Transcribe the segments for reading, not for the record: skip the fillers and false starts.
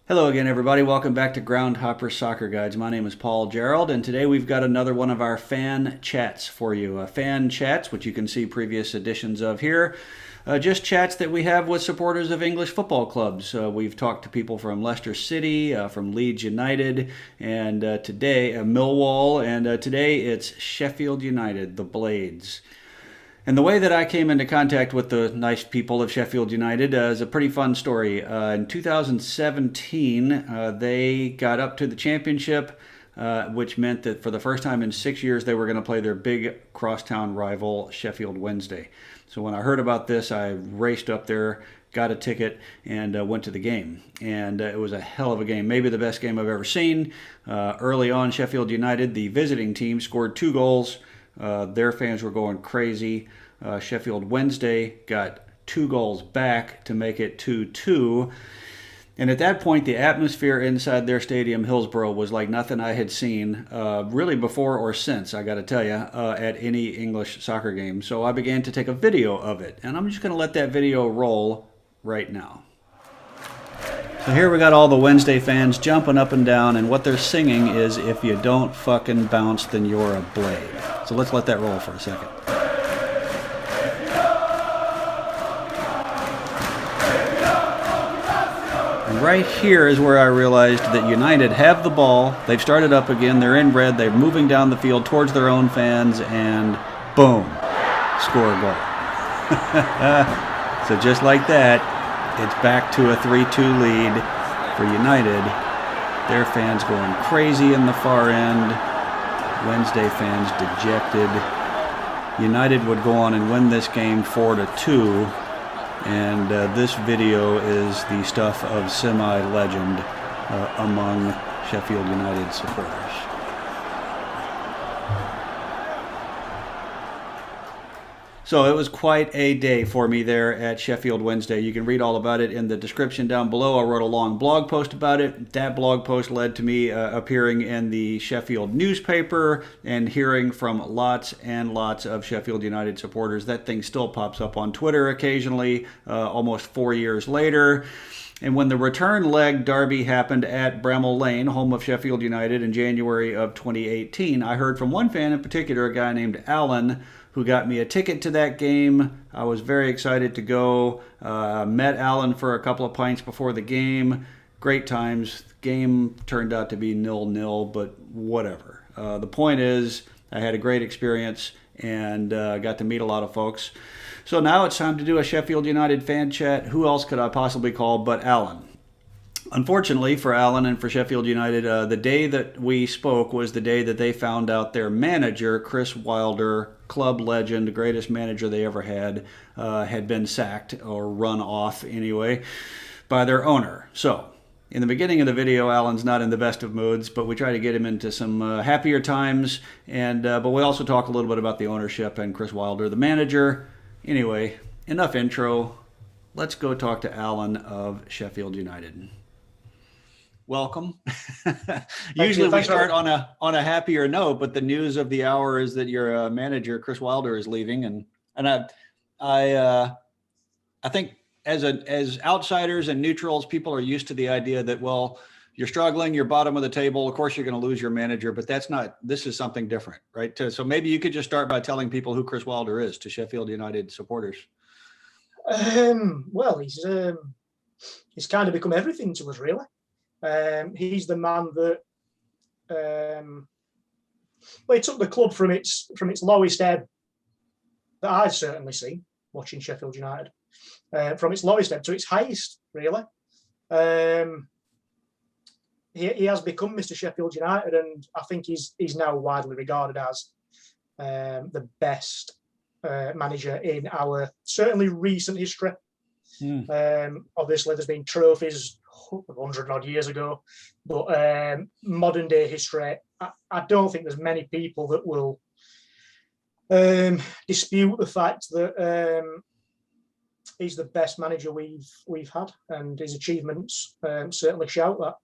Hello again, everybody. Welcome back to Groundhopper Soccer Guides. My name is Paul Gerald, and today we've got another one of our fan chats for you. Fan chats, which you can see previous editions of here. Just chats that we have with supporters of English football clubs. We've talked to people from Leicester City, from Leeds United, and today Millwall, and today it's Sheffield United, the Blades. And the way that I came into contact with the nice people of Sheffield United is a pretty fun story. In 2017, they got up to the championship, which meant that for the first time in 6 years, they were going to play their big crosstown rival, Sheffield Wednesday. So when I heard about this, I raced up there, got a ticket, and went to the game. And it was a hell of a game, maybe the best game I've ever seen. Early on, Sheffield United, the visiting team, scored 2 goals. Their fans were going crazy. Sheffield Wednesday got 2 goals back to make it 2-2. And at that point, the atmosphere inside their stadium, Hillsborough, was like nothing I had seen really before or since, I got to tell you, at any English soccer game. So I began to take a video of it. And I'm just going to let that video roll right now. So here we got all the Wednesday fans jumping up and down, and what they're singing is, "If you don't fucking bounce, then you're a blade." So let's let that roll for a second. And right here is where I realized that United have the ball. They've started up again. They're in red. They're moving down the field towards their own fans, and boom, score a goal. So just like that, it's back to a 3-2 lead for United. Their fans going crazy in the far end. Wednesday fans dejected. United would go on and win this game 4-2. And this video is the stuff of semi-legend among Sheffield United supporters. So it was quite a day for me there at Sheffield Wednesday. You can read all about it in the description down below. I wrote a long blog post about it. That blog post led to me appearing in the Sheffield newspaper and hearing from lots and lots of Sheffield United supporters. That thing still pops up on Twitter occasionally, almost 4 years later. And when the return leg derby happened at Bramall Lane, home of Sheffield United, in January of 2018, I heard from one fan in particular, a guy named Alan, who got me a ticket to that game. I was very excited to go. Met Alan for a couple of pints before the game. Great times. The game turned out to be 0-0, but whatever. The point is, I had a great experience and got to meet a lot of folks. So now it's time to do a Sheffield United fan chat. Who else could I possibly call but Alan? Unfortunately for Alan and for Sheffield United, the day that we spoke was the day that they found out their manager, Chris Wilder, club legend, greatest manager they ever had been sacked, or run off anyway, by their owner. So in the beginning of the video, Alan's not in the best of moods, but we try to get him into some happier times, and but we also talk a little bit about the ownership and Chris Wilder, the manager. Anyway, enough intro. Let's go talk to Alan of Sheffield United. Welcome. Usually we start on a happier note, but the news of the hour is that your manager, Chris Wilder, is leaving, and I think as outsiders and neutrals, people are used to the idea that, well, you're struggling, you're bottom of the table, of course you're going to lose your manager, but this is something different, right? So maybe you could just start by telling people who Chris Wilder is to Sheffield United supporters. Well, he's kind of become everything to us, really. He's the man that he took the club from its lowest ebb that I've certainly seen watching Sheffield United, from its lowest ebb to its highest, really. He has become Mr. Sheffield United, and I think he's now widely regarded as the best manager in our certainly recent history. Obviously, there's been trophies 100 odd years ago, but modern day history, I don't think there's many people that will dispute the fact that he's the best manager we've had, and his achievements certainly shout that.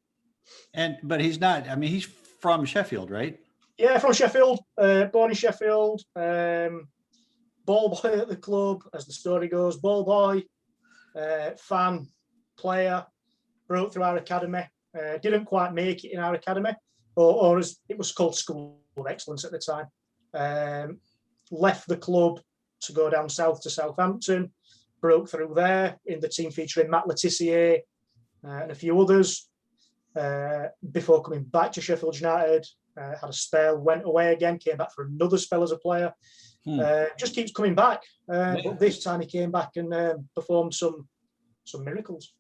But he's not. I mean, he's from Sheffield, right? Yeah, from Sheffield, born in Sheffield, ball boy at the club, as the story goes, ball boy, fan, player, broke through our academy, didn't quite make it in our academy, or as it was called School of Excellence at the time. Left the club to go down south to Southampton, broke through there in the team featuring Matt Letitia and a few others, before coming back to Sheffield United. Had a spell, went away again, came back for another spell as a player. Just keeps coming back. But this time he came back and performed some miracles.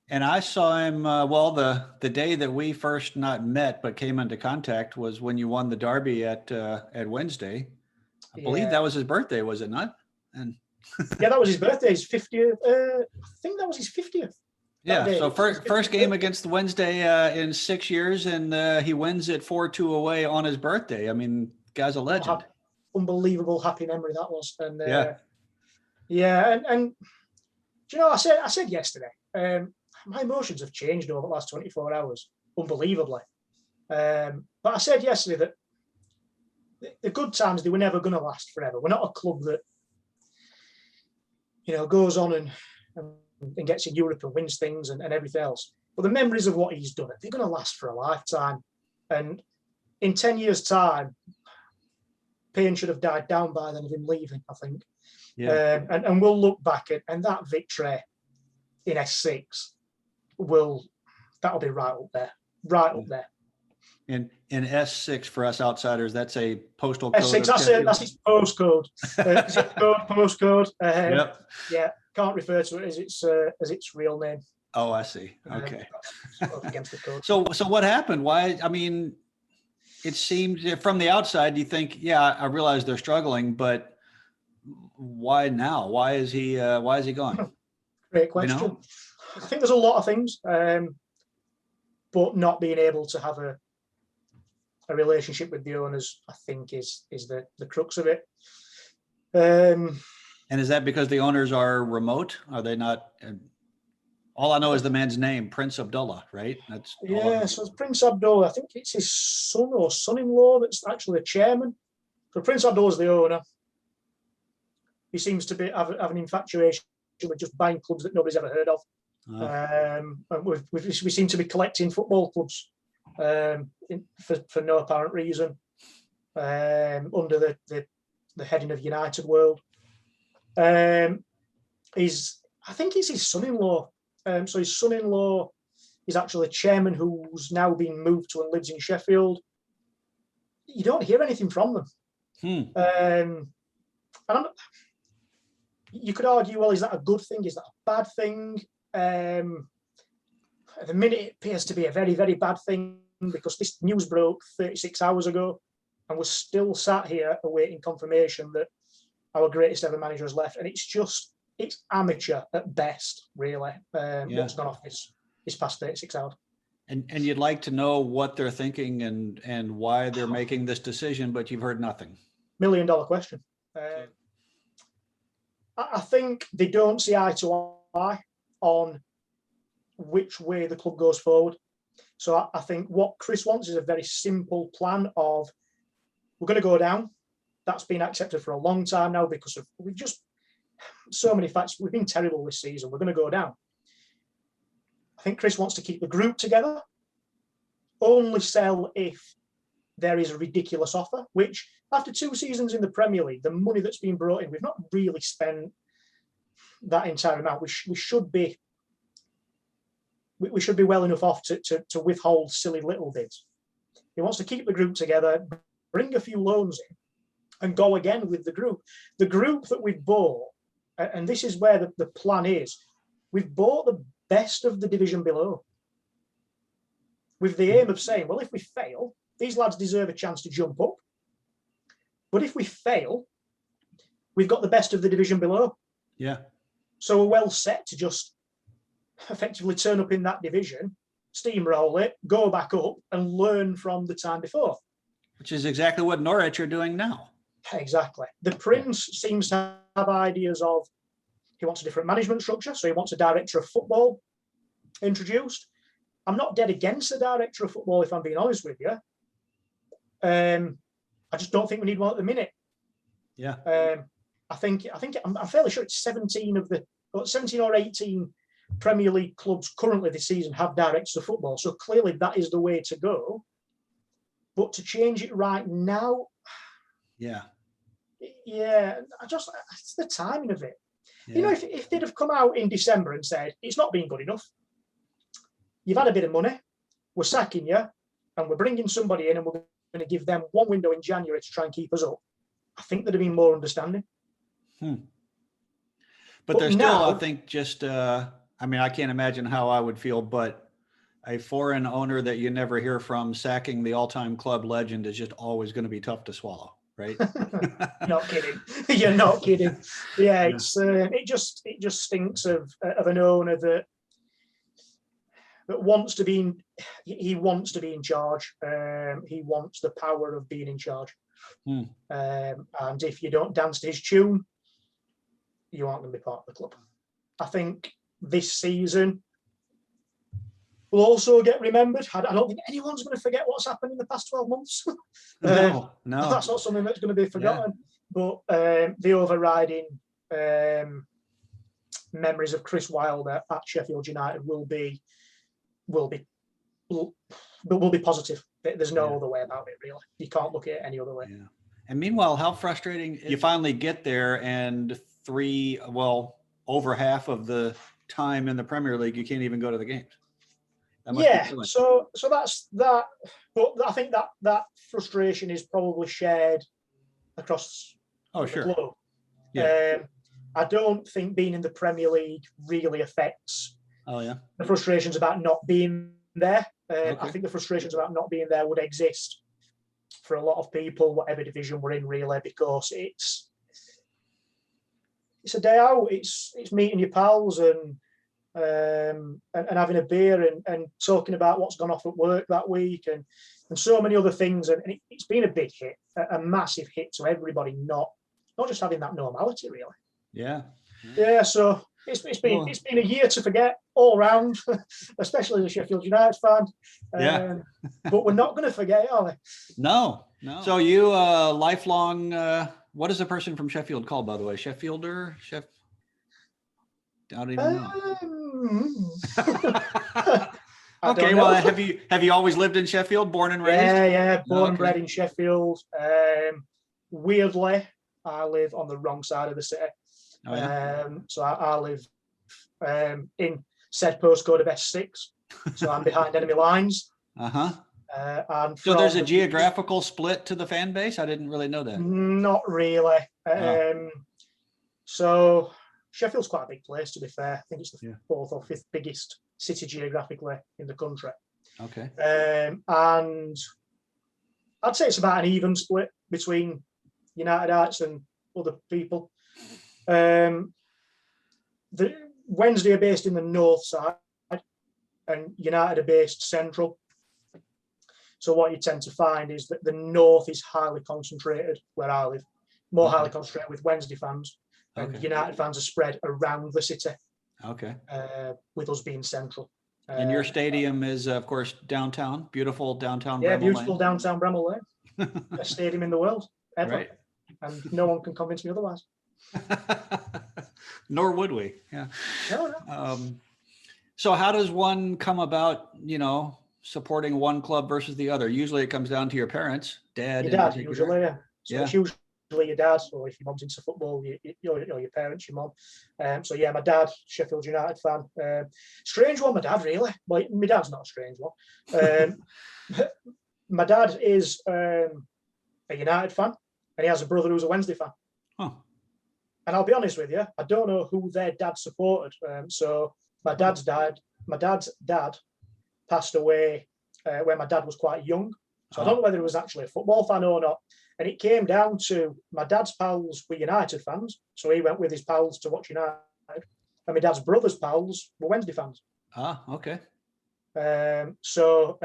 And I saw him, the day that we first not met but came into contact was when you won the Derby at Wednesday. I believe that was his birthday, was it not? And yeah, that was his birthday, his 50th. I think that was his 50th. Yeah, so first game against the Wednesday in 6 years, and he wins it 4-2 away on his birthday. I mean, guy's a legend. Unbelievable happy memory that was. And and do you know, I said yesterday, my emotions have changed over the last 24 hours, unbelievably. But I said yesterday that the good times, they were never going to last forever. We're not a club that, goes on and gets in Europe and wins things and everything else. But the memories of what he's done, they're going to last for a lifetime. And in 10 years' time, pain should have died down by then of him leaving, I think. Yeah. And we'll look back at, and that victory in S6 that'll be right up there. In S6 for us outsiders, that's a postal code. S6, that's its postcode. Postcode. Yep. Yeah, can't refer to it as its real name. Oh, I see. Okay. Against the code. So what happened? Why? I mean, it seemed from the outside, you think, yeah, I realize they're struggling, but why now? Why is he gone? Great question. I think there's a lot of things, but not being able to have a relationship with the owners, I think, is the crux of it. And is that because the owners are remote? Are they not? All I know is the man's name, Prince Abdullah, right? So it's Prince Abdullah. I think it's his son or son-in-law that's actually the chairman. So Prince Abdullah's the owner. He seems to have an infatuation with just buying clubs that nobody's ever heard of. And we seem to be collecting football clubs for no apparent reason under the heading of United World. I think it's his son-in-law. So his son-in-law is actually a chairman who's now been moved to and lives in Sheffield. You don't hear anything from them. And you could argue, well, is that a good thing? Is that a bad thing? At the minute, it appears to be a very, very bad thing because this news broke 36 hours ago and we're still sat here awaiting confirmation that our greatest ever manager has left. And it's amateur at best, really, what's gone off this past 36 hours. And you'd like to know what they're thinking and why they're making this decision, but you've heard nothing. $1 million question. I think they don't see eye to eye on which way the club goes forward. So I think what Chris wants is a very simple plan of, we're going to go down. That's been accepted for a long time now because of so many facts. We've been terrible this season. We're going to go down. I think Chris wants to keep the group together, only sell if there is a ridiculous offer, which after 2 seasons in the Premier League, the money that's been brought in, we've not really spent that entire amount. We should be well enough off to withhold silly little bids. He wants to keep the group together, bring a few loans in, and go again with the group. The group that we've bought, and this is where the plan is, we've bought the best of the division below, with the aim of saying, well, if we fail, these lads deserve a chance to jump up. But if we fail, we've got the best of the division below. Yeah. So we're well set to just effectively turn up in that division, steamroll it, go back up and learn from the time before. Which is exactly what Norwich are doing now. Exactly. The Prince seems to have ideas of, he wants a different management structure, so he wants a director of football introduced. I'm not dead against the director of football, if I'm being honest with you. I just don't think we need one at the minute. Yeah. I'm fairly sure it's 17 or 18 Premier League clubs currently this season have directors of football, so clearly that is the way to go. But to change it right now, yeah, it's the timing of it. Yeah. If they'd have come out in December and said, it's not been good enough, you've had a bit of money, we're sacking you, and we're bringing somebody in and we're going to give them one window in January to try and keep us up, I think there'd have been more understanding. But there's still, I think, just, I can't imagine how I would feel, but a foreign owner that you never hear from sacking the all-time club legend is just always going to be tough to swallow, right? Not kidding. You're not kidding. Yeah, it's it just stinks of an owner that wants to be he wants to be in charge. He wants the power of being in charge. And if you don't dance to his tune, you aren't going to be part of the club. I think this season will also get remembered. I don't think anyone's going to forget what's happened in the past 12 months. No. That's not something that's going to be forgotten. Yeah. But the overriding memories of Chris Wilder at Sheffield United will be positive. There's no other way about it, really. You can't look at it any other way. Yeah. And meanwhile, how frustrating you finally get there and over half of the time in the Premier League, you can't even go to the games. So that's that. But I think that frustration is probably shared across the globe. Yeah. I don't think being in the Premier League really affects the frustrations about not being there. I think the frustrations about not being there would exist for a lot of people, whatever division we're in, really, because it's a day out. It's meeting your pals and having a beer and talking about what's gone off at work that week and so many other things. And it's been a big hit, a massive hit to everybody, not just having that normality, really. Yeah. Yeah. So it's been a year to forget all round, especially as a Sheffield United fan. But we're not going to forget it, are we? No. So you lifelong. What is a person from Sheffield called, by the way? Sheffielder? I don't even know. Okay. Well, have you always lived in Sheffield? Born and raised? Yeah. Born and bred in Sheffield. Weirdly, I live on the wrong side of the city. So I live in said postcode of S6. So I'm behind enemy lines. So there's a geographical split to the fan base? I didn't really know that. Not really. So Sheffield's quite a big place, to be fair. I think it's the fourth or fifth biggest city geographically in the country. Okay. And I'd say it's about an even split between Unitedites and other people. The Wednesday are based in the north side and United are based central. So what you tend to find is that the north is highly concentrated where I live, more highly concentrated with Wednesday fans, and United fans are spread around the city. Okay. With us being central. And your stadium is, of course, downtown, beautiful downtown. Yeah, beautiful downtown Bramall Lane. Best stadium in the world ever, right. And no one can convince me otherwise. Nor would we. Yeah. No. So how does one come about, supporting one club versus the other? Usually it comes down to your parents, dad. Your dad, usually, yeah. So it's usually your dad, or if your mom's into football, your parents, your mom. So yeah, my dad, Sheffield United fan. Strange one, my dad, really. Well, my dad's not a strange one. My dad is a United fan, and he has a brother who's a Wednesday fan. Huh. And I'll be honest with you, I don't know who their dad supported. So my dad's dad passed away when my dad was quite young. So I don't know whether he was actually a football fan or not. And it came down to my dad's pals were United fans. So he went with his pals to watch United. And my dad's brother's pals were Wednesday fans. Okay. So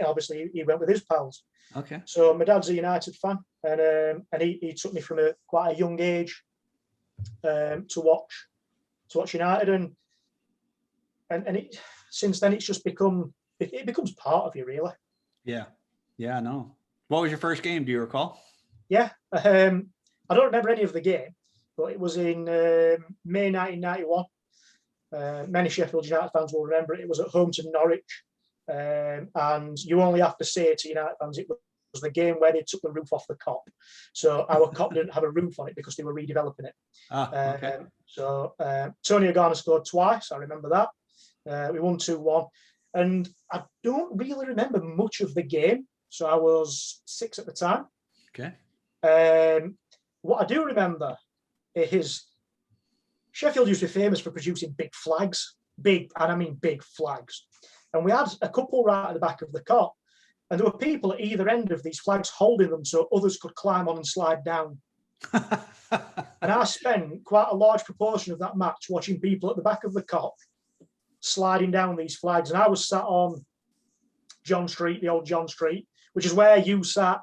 obviously he went with his pals. Okay. So my dad's a United fan. And he took me from quite a young age to watch United. And it, since then it's just becomes part of you, really. Yeah, I know. What was your first game? Do you recall? Yeah, I don't remember any of the game, but it was in May 1991. Many Sheffield United fans will remember it. It was at home to Norwich. And you only have to say to United fans, it was the game where they took the roof off the Kop. So our Kop didn't have a roof on it because they were redeveloping it. Okay. So Tony Garner scored twice. I remember that. We won 2-1. And I don't really remember much of the game. So I was 6 at the time. Okay. What I do remember is Sheffield used to be famous for producing big flags. Big, and I mean big flags. And we had a couple right at the back of the Kop. And there were people at either end of these flags holding them so others could climb on and slide down. And I spent quite a large proportion of that match watching people at the back of the Kop sliding down these flags. And I was sat on John Street, the old John Street, which is where you sat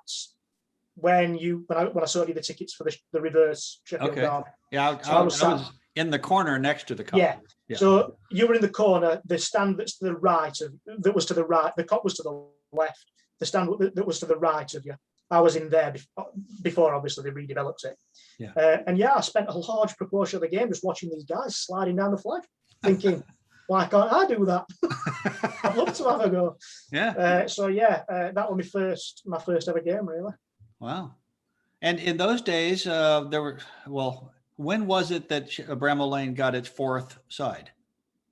when I sold you the tickets for the reverse Sheffield Derby. Yeah, so I was in the corner next to the Kop. Yeah. So you were in the corner. The stand that's to the right that was to the right. The Kop was to the left. The stand that was to the right of you. I was in there before obviously they redeveloped it. Yeah. And I spent a large proportion of the game just watching these guys sliding down the flag, thinking, why can't I do that? I'd love to have a go. Yeah. That was my first ever game, really. Wow. And in those days, when was it that Bramall Lane got its fourth side?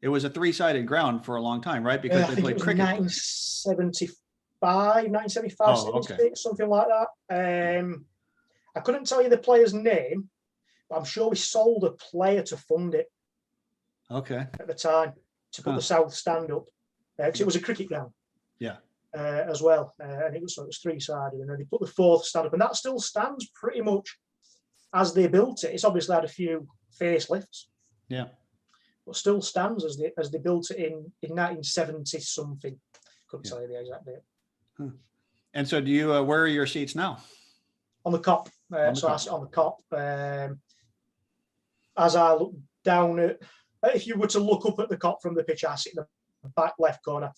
It was a 3-sided ground for a long time, right? Because they played cricket. 1975, 76, something like that. I couldn't tell you the player's name, but I'm sure we sold a player to fund it. Okay. At the time, to put the south stand up, because it was a cricket ground. Yeah. As well, and it was 3-sided, and then they put the fourth stand up, and that still stands pretty much as they built it. It's obviously had a few facelifts, yeah, but still stands as they built it in 1970 something. Couldn't tell you the exact date. And so, do you? Where are your seats now? On the Kop. I sit on the Kop. As I look down at, if you were to look up at the Kop from the pitch, I sit in the back left corner,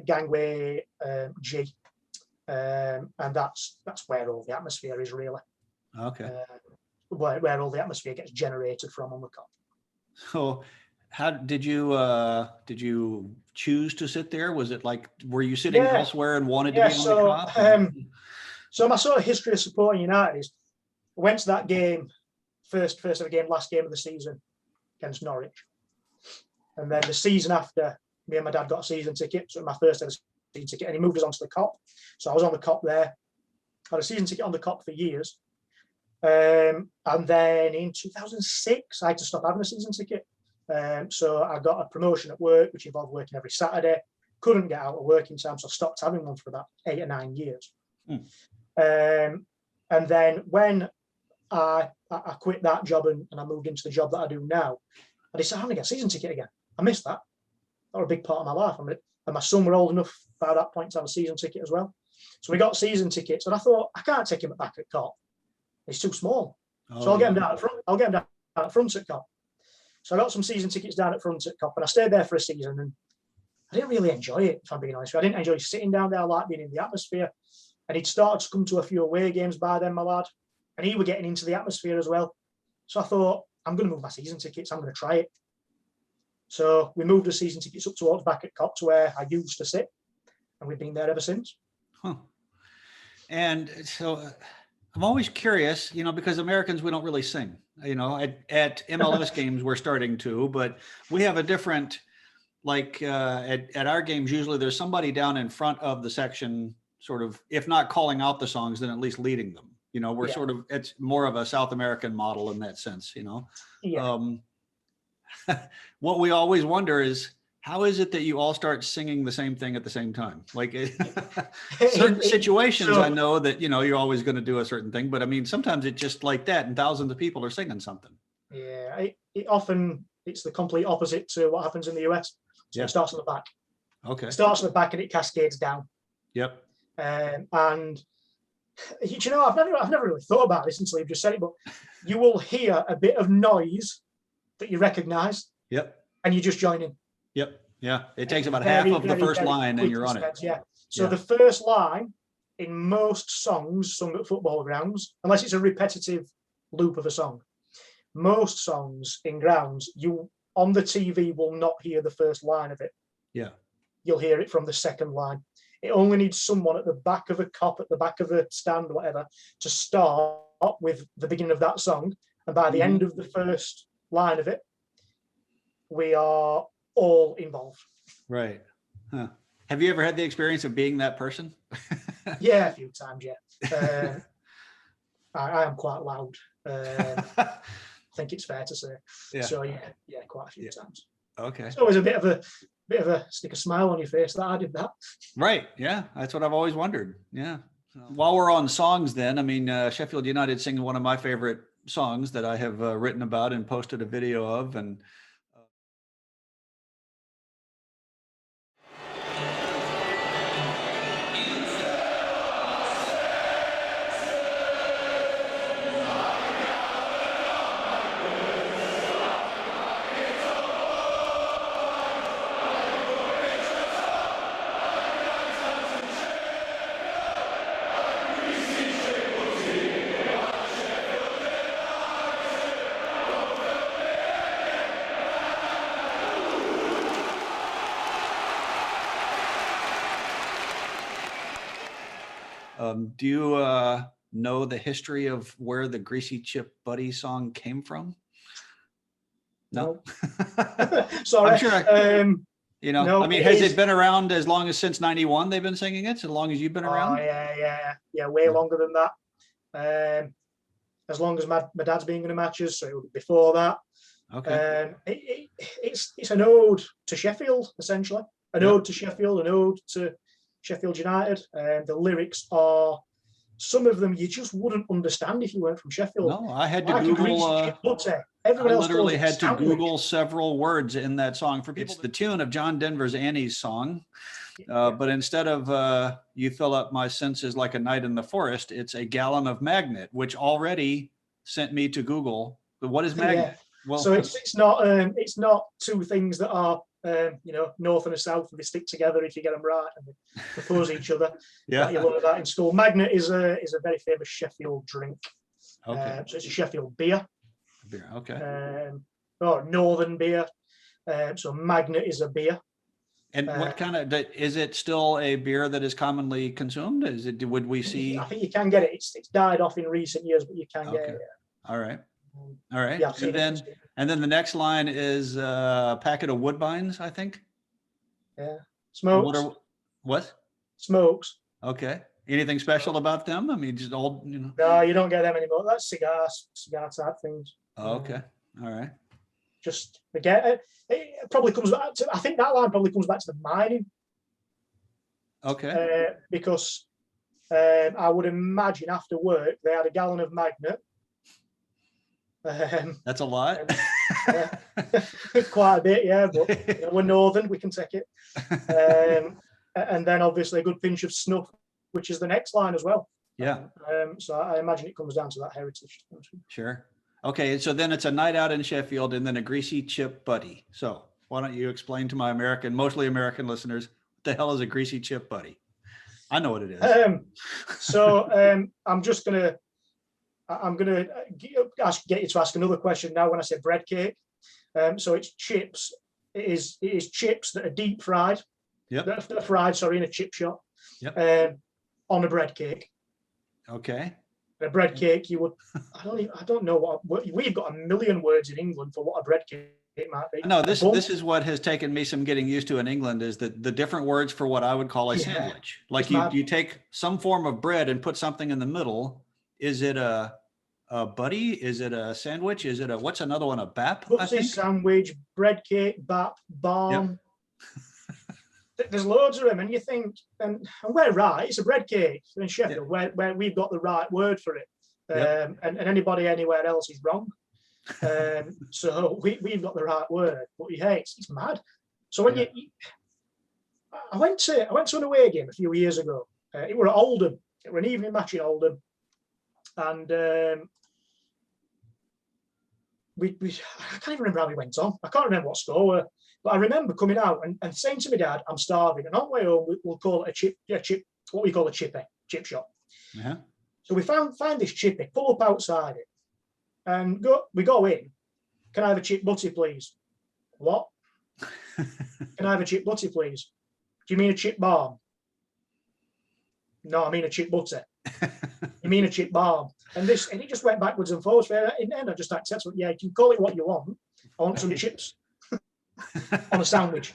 gangway G, and that's where all the atmosphere is really. Okay. Where all the atmosphere gets generated from on the Kop. So, how did you choose to sit there? Was it like, were you sitting elsewhere and wanted to be on the Kop? So my sort of history of supporting United is I went to that game, first ever game, last game of the season against Norwich, and then the season after, me and my dad got a season ticket, so my first ever season ticket, and he moved us onto the Kop. So I was on the Kop there. I had a season ticket on the Kop for years. And then in 2006, I had to stop having a season ticket. So I got a promotion at work, which involved working every Saturday. Couldn't get out of work in time, so I stopped having one for about 8 or 9 years. And then when I quit that job and I moved into the job that I do now, I decided I'm going to get a season ticket again. I missed that. That was a big part of my life. And my son were old enough by that point to have a season ticket as well. So we got season tickets, and I thought, I can't take him back at Kop. It's too small. So I'll get him down at front. I'll get him down at front at Kop. So I got some season tickets down at front at Kop, and I stayed there for a season, and I didn't really enjoy it, if I'm being honest with you. I didn't enjoy sitting down there. I liked being in the atmosphere. And he'd started to come to a few away games by then, my lad. And he were getting into the atmosphere as well. So I thought, I'm going to move my season tickets. I'm going to try it. So we moved the season tickets up towards back at Kop to where I used to sit. And we've been there ever since. Huh. And so I'm always curious, because Americans, we don't really sing. At MLS games, we're starting to, but we have a different, at our games, usually there's somebody down in front of the section, sort of, if not calling out the songs, then at least leading them. We're sort of, it's more of a South American model in that sense, Yeah. What we always wonder is, how is it that you all start singing the same thing at the same time? Like certain situations, I know that, you're always going to do a certain thing, but I mean, sometimes it's just like that and thousands of people are singing something. Yeah. It's the complete opposite to what happens in the US. So it starts on the back. Okay. It starts on the back and it cascades down. Yep. And I've never really thought about this until you've just said it, but you will hear a bit of noise that you recognize. Yep. And you just join in. Yep. Yeah. It takes about half of the first line and you're on it. Yeah. So the first line in most songs sung at football grounds, unless it's a repetitive loop of a song, most songs in grounds, on the TV will not hear the first line of it. Yeah. You'll hear it from the second line. It only needs someone at the back of a cop, at the back of a stand, whatever, to start with the beginning of that song. And by the end of the first line of it, we are all involved. Right. Huh. Have you ever had the experience of being that person? Yeah, a few times, yeah. I am quite loud. I think it's fair to say. Yeah. So yeah, quite a few times. Okay. It's always a bit of a stick a smile on your face that I did that. Right. Yeah. That's what I've always wondered. Yeah. So, while we're on songs then, I mean, Sheffield United singing one of my favorite songs that I have written about and posted a video of. And do you know the history of where the Greasy Chip Buddy song came from? No. Sorry. I'm sure. No, I mean, has it been around as long as since '91? They've been singing it, as long as you've been around? Oh yeah, way longer than that. As long as my dad's been going to matches, so before that. Okay. It's an ode to Sheffield, essentially. An ode to Sheffield, an ode to Sheffield United. The lyrics are, some of them you just wouldn't understand if you weren't from Sheffield. No, I had to Like Google. Everyone I else literally had to sandwich. Google several words in that song for people. It's the tune of John Denver's Annie's song. But instead of you fill up my senses like a night in the forest, it's a gallon of magnet, which already sent me to Google. But what is magnet? Yeah. Well, so it's not two things that are north and a south, and they stick together if you get them right and they oppose each other. Yeah. Like you learn that in school. Magnet is a very famous Sheffield drink. Okay. So it's a Sheffield beer. Beer. Okay. Or northern beer. So Magnet is a beer. And what kind of, is it still a beer that is commonly consumed? Is it, would we see? I think you can get it. It's died off in recent years, but you can get it. All right. All right. Yeah, and then the next line is a packet of Woodbines, I think. Yeah. Smokes. What? Smokes. Okay. Anything special about them? I mean, just old, No, you don't get them anymore. That's cigar type things. Oh, okay. All right. Just again, it probably comes back to, I think that line probably comes back to the mining. Okay. Because I would imagine after work they had a gallon of Magnet. That's a lot. Quite a bit, yeah. But we're northern, we can take it. And then obviously a good pinch of snuff, which is the next line as well. Yeah. So I imagine it comes down to that heritage. Sure. Okay, so then it's a night out in Sheffield and then a Greasy Chip Buddy. So why don't you explain to my mostly American listeners, what the hell is a Greasy Chip Buddy? I know what it is. I'm gonna get you to ask another question now when I say bread cake. So it's chips. It is chips that are deep fried. Yep. That are fried, in a chip shop. Yep. On a bread cake. Okay. A bread cake, you would. I don't know what we've got a million words in England for what a bread cake might be. No, this is what has taken me some getting used to in England is that the different words for what I would call a sandwich. Like you take some form of bread and put something in the middle. Is it a buddy? Is it a sandwich? Is it what's another one? A bap? Sandwich, bread cake, bap, barn. Yep. There's loads of them, and you think, and we're right. It's a bread cake in Sheffield, where we've got the right word for it, and anybody anywhere else is wrong. So we've got the right word, but it's mad. So when I went to an away game a few years ago. It were at Oldham. It were an evening match in Oldham, and I can't even remember how we went on. I can't remember what score were. But I remember coming out and saying to my dad, I'm starving. And on the way home, we'll call it a chip, what we call a chip shop. Uh-huh. So we find this chippy, pull up outside it, and we go in. Can I have a chip butty, please? What? Can I have a chip butty, please? Do you mean a chip balm? No, I mean a chip butty. You mean a chip balm? And it just went backwards and forwards. In the end, I just accepted, yeah, you can call it what you want. I want some chips on a sandwich.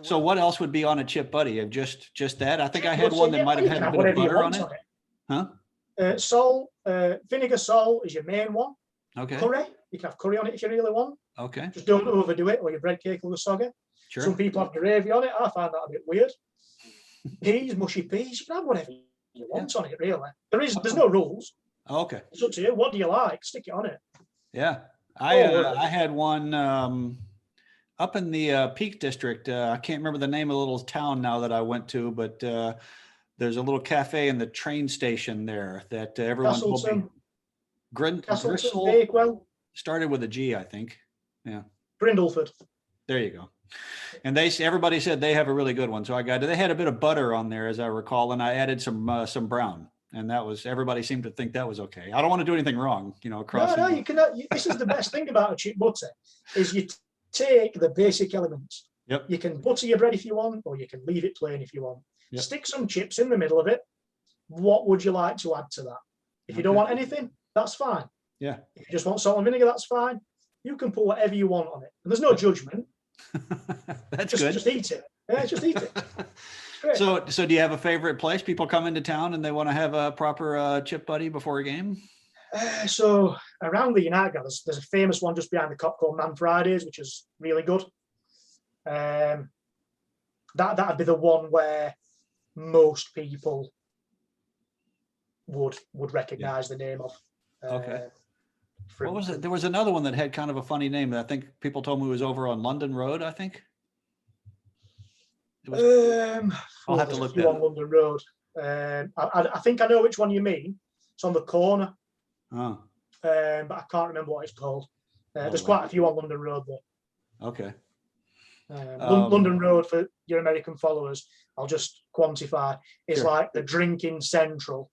So what else would be on a chip buddy? Just that? I think Chip I had butty, one that yeah, might you have can had a have bit of whatever you butter on want it. Huh? Vinegar salt is your main one. Okay. Curry, you can have curry on it if you really want. Okay. Just don't overdo it, or your bread cake will go soggy. Sure. Some people have gravy on it. I find that a bit weird. Peas, mushy peas, you can have whatever you want on it, really. There's no rules. Okay. It's up to you. What do you like? Stick it on it. Yeah. I had one up in the Peak District. I can't remember the name of the little town now that I went to, but there's a little cafe in the train station there that everyone told me. Castleton, Bakewell. Started with a G, I think. Yeah. Brindleford. There you go. And everybody said they have a really good one. So they had a bit of butter on there, as I recall, and I added some brown. And everybody seemed to think that was okay. I don't want to do anything wrong, across. No, you cannot. This is the best thing about a chip butter, is you take the basic elements. Yep. You can butter your bread if you want, or you can leave it plain if you want. Yep. Stick some chips in the middle of it. What would you like to add to that? If you don't want anything, that's fine. Yeah. If you just want salt and vinegar, that's fine. You can put whatever you want on it. And there's no judgment. That's good. Just eat it. Yeah, just eat it. So do you have a favorite place? People come into town and they want to have a proper chip buddy before a game? So around the United Ground, there's a famous one just behind the Cop called Man Fridays, which is really good. That'd be the one where most people would recognize the name of. Okay. What was it? There was another one that had kind of a funny name that I think people told me was over on London Road, I think. I'll have to look that up. On London Road. I think I know which one you mean. It's on the corner. Oh. But I can't remember what it's called. There's quite a few on London Road though. Okay. London Road, for your American followers, I'll just quantify, is like the drinking central,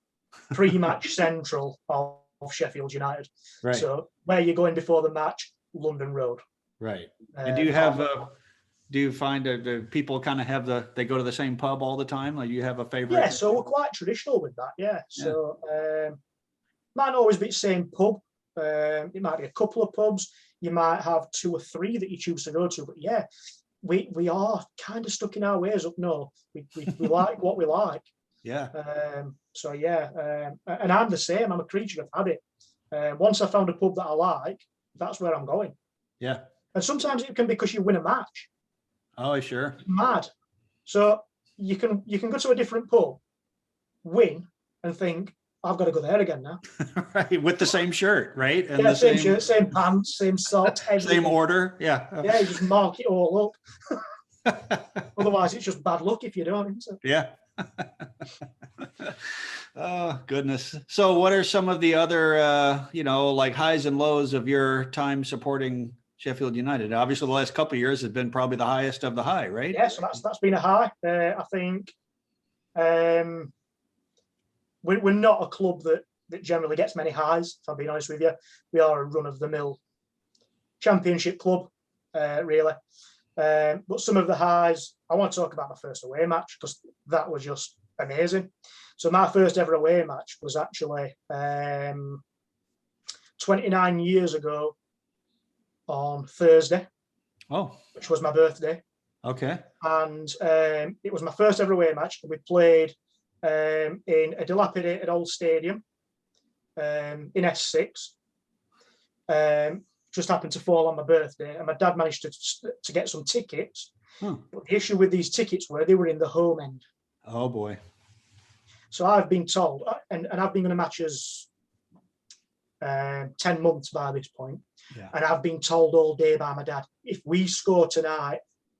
pre-match central of Sheffield United. Right. So where you're going before the match, London Road. Right. And do you have do you find that people kind of they go to the same pub all the time? Like you have a favorite? Yeah, so we're quite traditional with that. Yeah. So might not always be the same pub. It might be a couple of pubs. You might have 2 or 3 that you choose to go to. But yeah, we are kind of stuck in our ways up north. We like what we like. Yeah. So yeah, and I'm the same. I'm a creature of habit. Once I found a pub that I like, that's where I'm going. Yeah. And sometimes it can be because you win a match. Oh, sure. It's mad. So you can go to a different pub, win, and think, I've got to go there again now. Right, with the same shirt, right? And yeah, same shirt, same pants, same socks, same order. Yeah. Yeah, you just mark it all up. Otherwise, it's just bad luck if you don't. Isn't it? Yeah. Oh, goodness. So what are some of the other, like highs and lows of your time supporting Sheffield United? Obviously, the last couple of years has been probably the highest of the high, right? Yeah, so that's been a high. I think we're not a club that generally gets many highs, if I'm being honest with you. We are a run-of-the-mill championship club, really. But some of the highs, I want to talk about my first away match because that was just amazing. So my first ever away match was actually 29 years ago on Thursday. Oh. Which was my birthday. Okay. And it was my first ever away match. We played in a dilapidated old stadium in S6. Just happened to fall on my birthday, and my dad managed to get some tickets. But the issue with these tickets were they were in the home end. Oh boy. So I've been told, and I've been going to matches 10 months by this point, and I've been told all day by my dad, if we score tonight,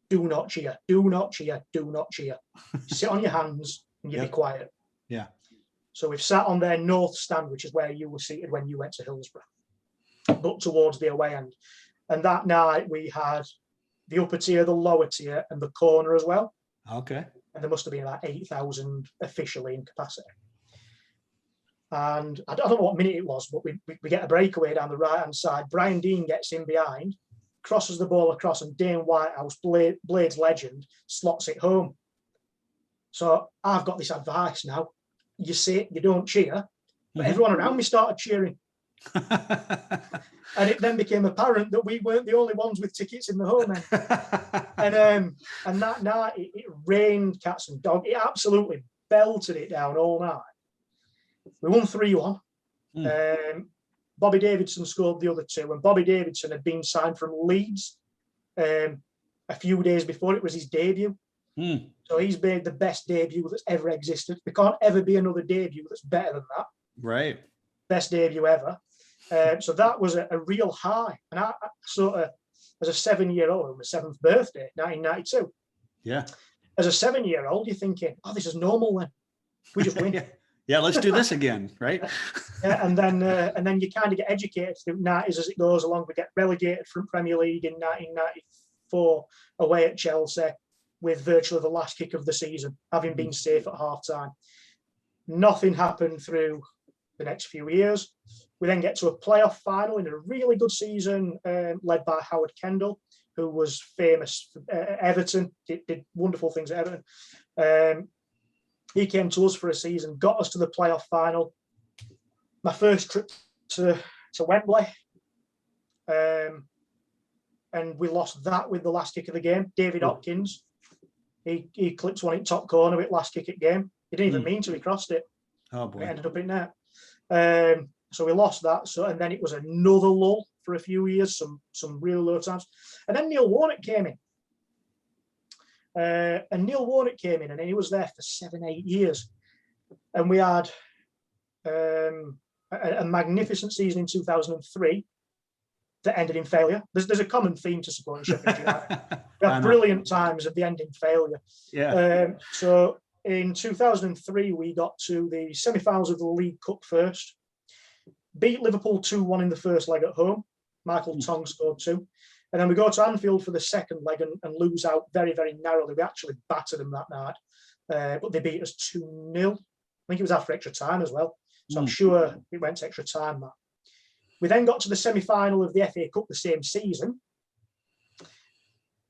do not cheer, do not cheer, do not cheer. Sit on your hands and you be quiet. Yeah. So we've sat on their north stand, which is where you were seated when you went to Hillsborough, but towards the away end. And that night we had the upper tier, the lower tier, and the corner as well. Okay. And there must have been about 8,000 officially in capacity. And I don't know what minute it was, but we get a breakaway down the right-hand side. Brian Dean gets in behind, crosses the ball across, and Dane Whitehouse, Blades legend, slots it home. So I've got this advice now. You sit, you don't cheer, but everyone around me started cheering. And it then became apparent that we weren't the only ones with tickets in the home end. And that night it rained cats and dogs. It absolutely belted it down all night. We won 3-1. Bobby Davidson scored the other two, and Bobby Davidson had been signed from Leeds a few days before. It was his debut. So he's made the best debut that's ever existed. There can't ever be another debut that's better than that. Right. Best debut ever. So that was a real high. And I sort of, as a 7-year-old, on my 7th birthday, 1992. Yeah. As a 7-year-old, you're thinking, oh, this is normal then. We just win. Yeah, let's do this again, right? And then you kind of get educated through 90s as it goes along. We get relegated from Premier League in 1994 away at Chelsea with virtually the last kick of the season, having been safe at half-time. Nothing happened through the next few years. We then get to a playoff final in a really good season led by Howard Kendall, who was famous at Everton, did wonderful things at Everton. He came to us for a season, got us to the playoff final. My first trip to Wembley, and we lost that with the last kick of the game. David Hopkins, he clipped one in top corner with last kick at game. He didn't even mean to, he crossed it. Oh boy. It ended up in net. So we lost that. So and then it was another lull for a few years, some real low times. And then Neil Warnock came in. And Neil Warnock came in, and he was there for 7-8 years. And we had a magnificent season in 2003 that ended in failure. There's a common theme to supporting Sheffield United. We have brilliant times at the end in failure. Yeah. So in 2003, we got to the semi-finals of the League Cup first. Beat Liverpool 2-1 in the first leg at home. Michael Tong scored 2. And then we go to Anfield for the second leg and lose out very, very narrowly. We actually battered them that night, but they beat us 2-0. I think it was after extra time as well. So I'm sure it went to extra time, Matt. We then got to the semi-final of the FA Cup the same season.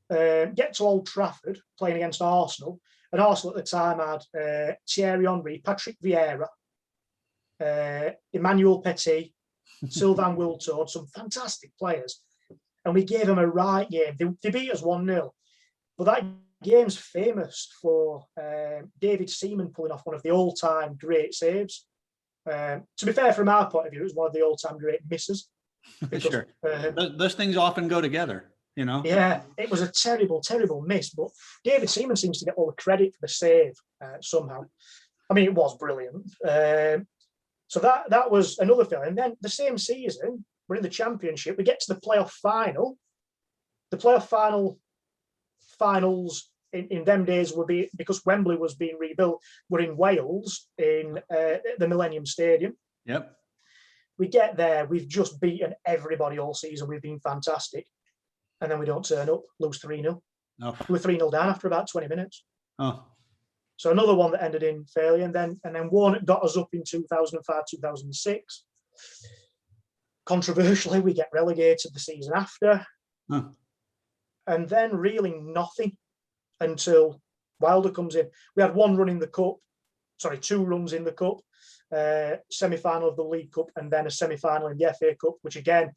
Get to Old Trafford, playing against Arsenal. And Arsenal at the time had Thierry Henry, Patrick Vieira, Emmanuel Petit, Sylvain Wiltord, some fantastic players. And we gave them a right game. They beat us 1-0. But that game's famous for David Seaman pulling off one of the all-time great saves. To be fair, from our point of view, it was one of the all-time great misses. Because, sure. Those things often go together, you know? Yeah, it was a terrible, terrible miss. But David Seaman seems to get all the credit for the save somehow. I mean, it was brilliant. So that was another failure. And then the same season, we're in the Championship. We get to the playoff final. The playoff finals in them days would be, because Wembley was being rebuilt, were in Wales in the Millennium Stadium. Yep. We get there. We've just beaten everybody all season. We've been fantastic. And then we don't turn up, lose 3-0. Oh. We were 3-0 down after about 20 minutes. Oh. So another one that ended in failure. And then Warnock got us up in 2005, 2006. Controversially, we get relegated the season after. Huh. And then really nothing until Wilder comes in. We had one run in the cup, two runs in the cup, semi-final of the League Cup, and then a semi-final in the FA Cup, which again,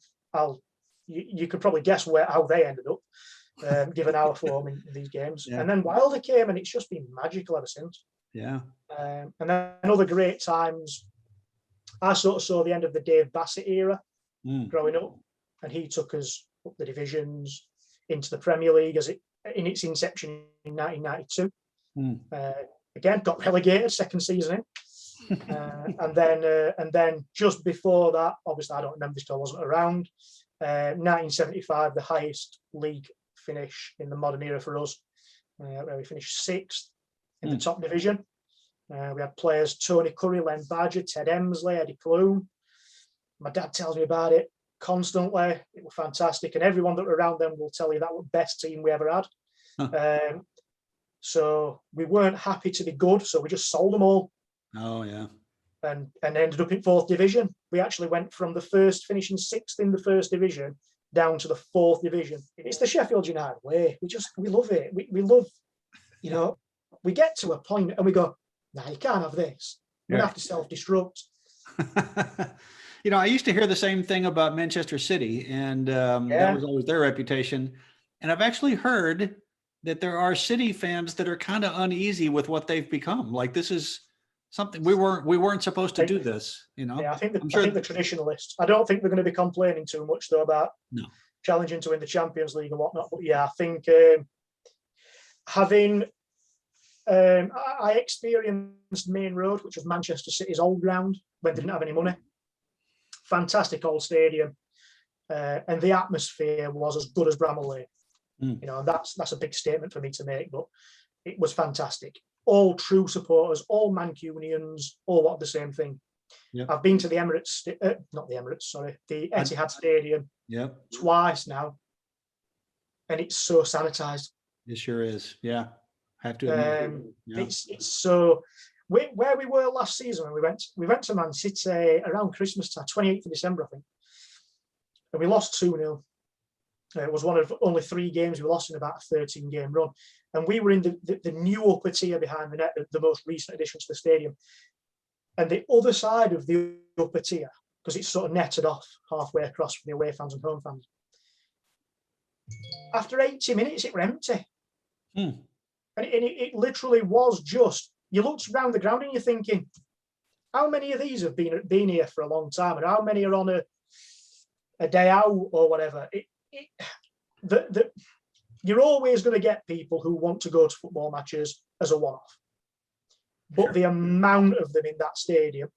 you could probably guess how they ended up, given our form in these games. Yeah. And then Wilder came, and it's just been magical ever since. Yeah. And then other great times. I sort of saw the end of the Dave Bassett era growing up, and he took us up the divisions into the Premier League in its inception in 1992. Again, got relegated second season in. And then just before that, obviously I don't remember this because I wasn't around, 1975, the highest league finish in the modern era for us, where we finished 6th in the top division. We had players Tony Curry, Len Badger, Ted Emsley, Eddie Clune. My dad tells me about it constantly. It was fantastic, and everyone that were around them will tell you that was the best team we ever had. So we weren't happy to be good, so we just sold them all. Oh yeah. And ended up in 4th division. We actually went from the first, finishing 6th in the 1st division, down to the 4th division. It's the Sheffield United way. We love it. We love, we get to a point and we go, nah, you can't have this. We're gonna have to self-destruct. I used to hear the same thing about Manchester City, and that was always their reputation. And I've actually heard that there are City fans that are kind of uneasy with what they've become. Like, this is something we weren't supposed to do this. Yeah, I think the traditionalists. I don't think they're going to be complaining too much though about challenging to win the Champions League and whatnot. But yeah, I think I experienced Main Road, which was Manchester City's old ground when they didn't have any money. Fantastic old stadium, and the atmosphere was as good as Bramall Lane. That's a big statement for me to make, but it was fantastic. All true supporters, all Mancunians, all want the same thing. Yep. I've been to the Emirates, not the Emirates, sorry, the Etihad Stadium twice now, and it's so sanitized. It sure is. Yeah, I have to admit. It's so. Where we were last season, when we went to Man City around Christmas time, 28th of December, I think, and we lost 2-0. It was one of only 3 games we lost in about a 13-game run. And we were in the new upper tier behind the net, the most recent addition to the stadium. And the other side of the upper tier, because it's sort of netted off halfway across from the away fans and home fans, after 80 minutes, it were empty. And it literally was just, you looked around the ground and you're thinking, how many of these have been here for a long time? And how many are on a day out or whatever? You're always going to get people who want to go to football matches as a one-off. But the amount of them in that stadium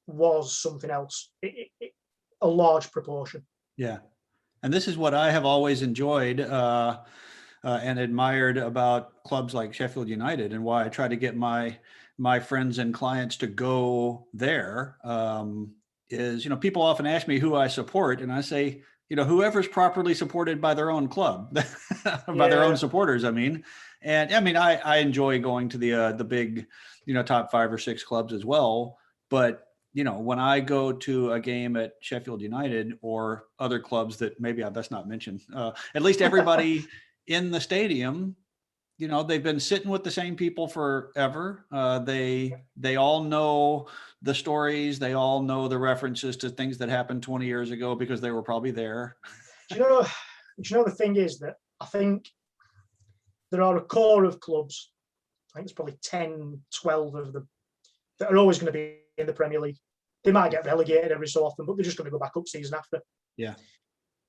was something else. A large proportion. Yeah. And this is what I have always enjoyed and admired about clubs like Sheffield United, and why I try to get my friends and clients to go there. Is, people often ask me who I support, and I say, whoever's properly supported by their own club, by their own supporters. And I enjoy going to the big, top 5 or 6 clubs as well. But, when I go to a game at Sheffield United or other clubs that maybe I best not mention, at least everybody in the stadium, they've been sitting with the same people forever. They all know the stories. They all know the references to things that happened 20 years ago because they were probably there. The thing is that I think there are a core of clubs, I think it's probably 10, 12 of them, that are always going to be in the Premier League. They might get relegated every so often, but they're just going to go back up season after. Yeah.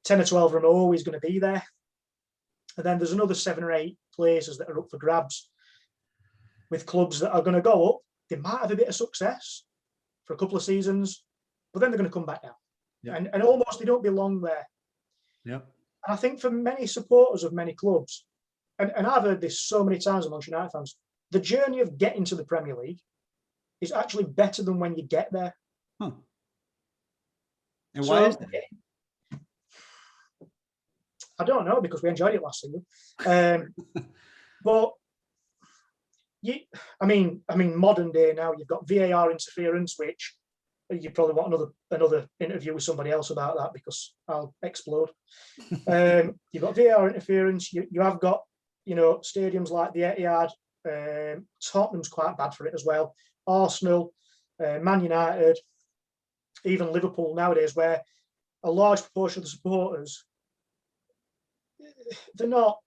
10 or 12 of them are always going to be there. And then there's another 7 or 8 places that are up for grabs with clubs that are going to go up. They might have a bit of success for a couple of seasons, but then they're going to come back down. Yeah. And almost they don't belong there. Yep. And I think for many supporters of many clubs, and I've heard this so many times amongst United fans, the journey of getting to the Premier League is actually better than when you get there. Huh. And why is that? I don't know, because we enjoyed it last season. But modern day now, you've got VAR interference, which you probably want another interview with somebody else about that, because I'll explode. You've got VAR interference. You have got, stadiums like the Etihad. Tottenham's quite bad for it as well. Arsenal, Man United, even Liverpool nowadays, where a large proportion of the supporters, they're not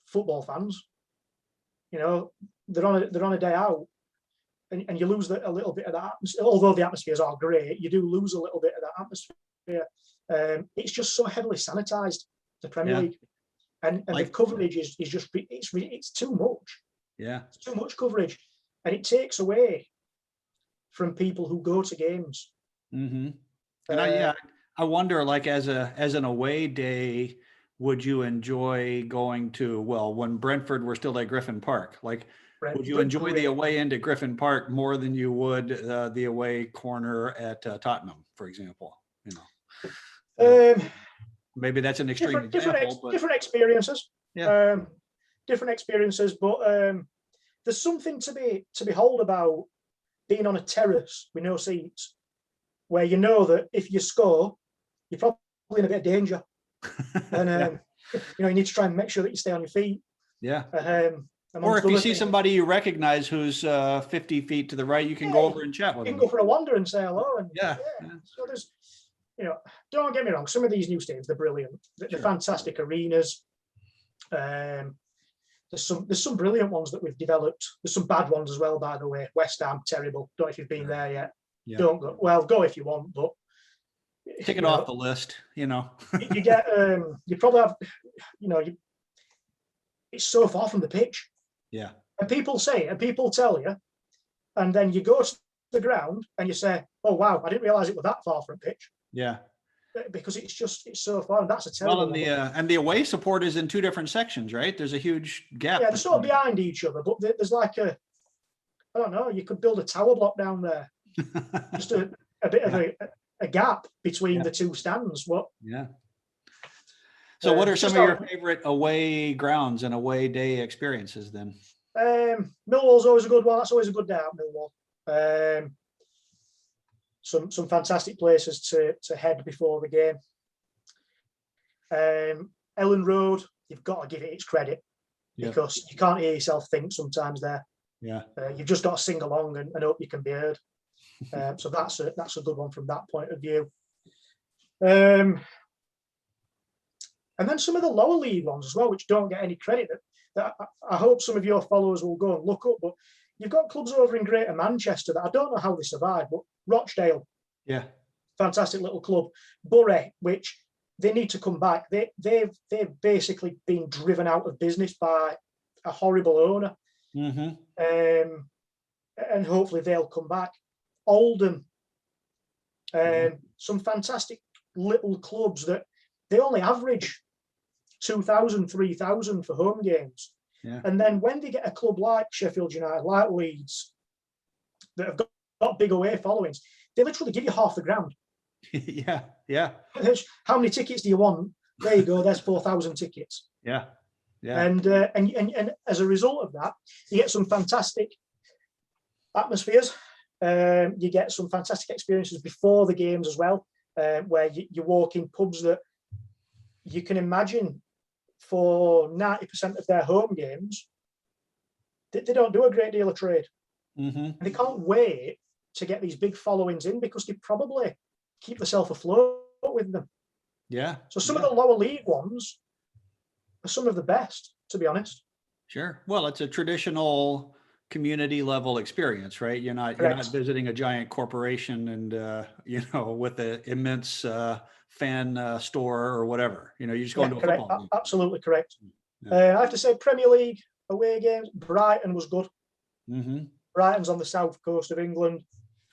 football fans. They're on a day out, and you lose a little bit of that atmosphere. Although the atmospheres are great, you do lose a little bit of that atmosphere. It's just so heavily sanitized, the Premier League, and the coverage is just it's too much. Yeah, it's too much coverage, and it takes away from people who go to games. Mm-hmm. And I wonder, like, as an away day, would you enjoy going to, when Brentford were still at Griffin Park? Like, would you enjoy the away end at Griffin Park more than you would the away corner at Tottenham, for example? Maybe that's an extreme example. Different experiences. Yeah. Different experiences, but there's something to behold about being on a terrace with no seats, where you know that if you score, you're probably in a bit of danger. And Yeah. you need to try and make sure that you stay on your feet. Yeah. Or Amongst if you other see things. somebody you recognize who's 50 feet to the right, you can go over and chat with You can them. go for a wander and say hello. And Yeah. so there's, don't get me wrong, some of these new stadiums, they're brilliant. They're Sure. fantastic arenas. There's some brilliant ones that we've developed. There's some bad ones as well, by the way. West Ham, terrible. Don't know if you've been there yet. Yeah. Don't go. Well, go if you want, but Take it off the list, you get you probably have, it's so far from the pitch. Yeah. And people say, and people tell you, and then you go to the ground and you say, "Oh wow, I didn't realise it was that far from pitch." Yeah. Because it's so far, and that's a terrible. Well, and the away support is in two different sections, right? There's a huge gap. Yeah, they're sort of behind each other, but there's like I don't know, you could build a tower block down there, just a bit of a gap between the two stands. What? Yeah. So, what are some of your favorite away grounds and away day experiences then? Millwall's always a good one. That's always a good day out, Millwall. Some fantastic places to head before the game. Ellen Road, you've got to give it its credit because you can't hear yourself think sometimes there. Yeah. You've just got to sing along and hope you can be heard. So that's a good one from that point of view. And then some of the lower league ones as well, which don't get any credit. That I hope some of your followers will go and look up. But you've got clubs over in Greater Manchester that I don't know how they survive, but Rochdale, fantastic little club. Bury, which they need to come back. They've basically been driven out of business by a horrible owner, and hopefully they'll come back. Oldham, some fantastic little clubs that they only average 2,000, 3,000 for home games. Yeah. And then when they get a club like Sheffield United, like Leeds, that have got big away followings, they literally give you half the ground. Yeah. How many tickets do you want? There you go. There's 4,000 tickets. Yeah. And as a result of that, you get some fantastic atmospheres. You get some fantastic experiences before the games as well, where you walk in pubs that you can imagine for 90% of their home games, they don't do a great deal of trade. And they can't wait to get these big followings in because they probably keep themselves afloat with them. Yeah. So some of the lower league ones are some of the best, to be honest. Sure. Well, it's a traditional community level experience, right? You're not visiting a giant corporation and with an immense fan store or whatever. You just go into a football game. Absolutely correct. I have to say, Premier League away games, Brighton was good. Brighton's on the south coast of England.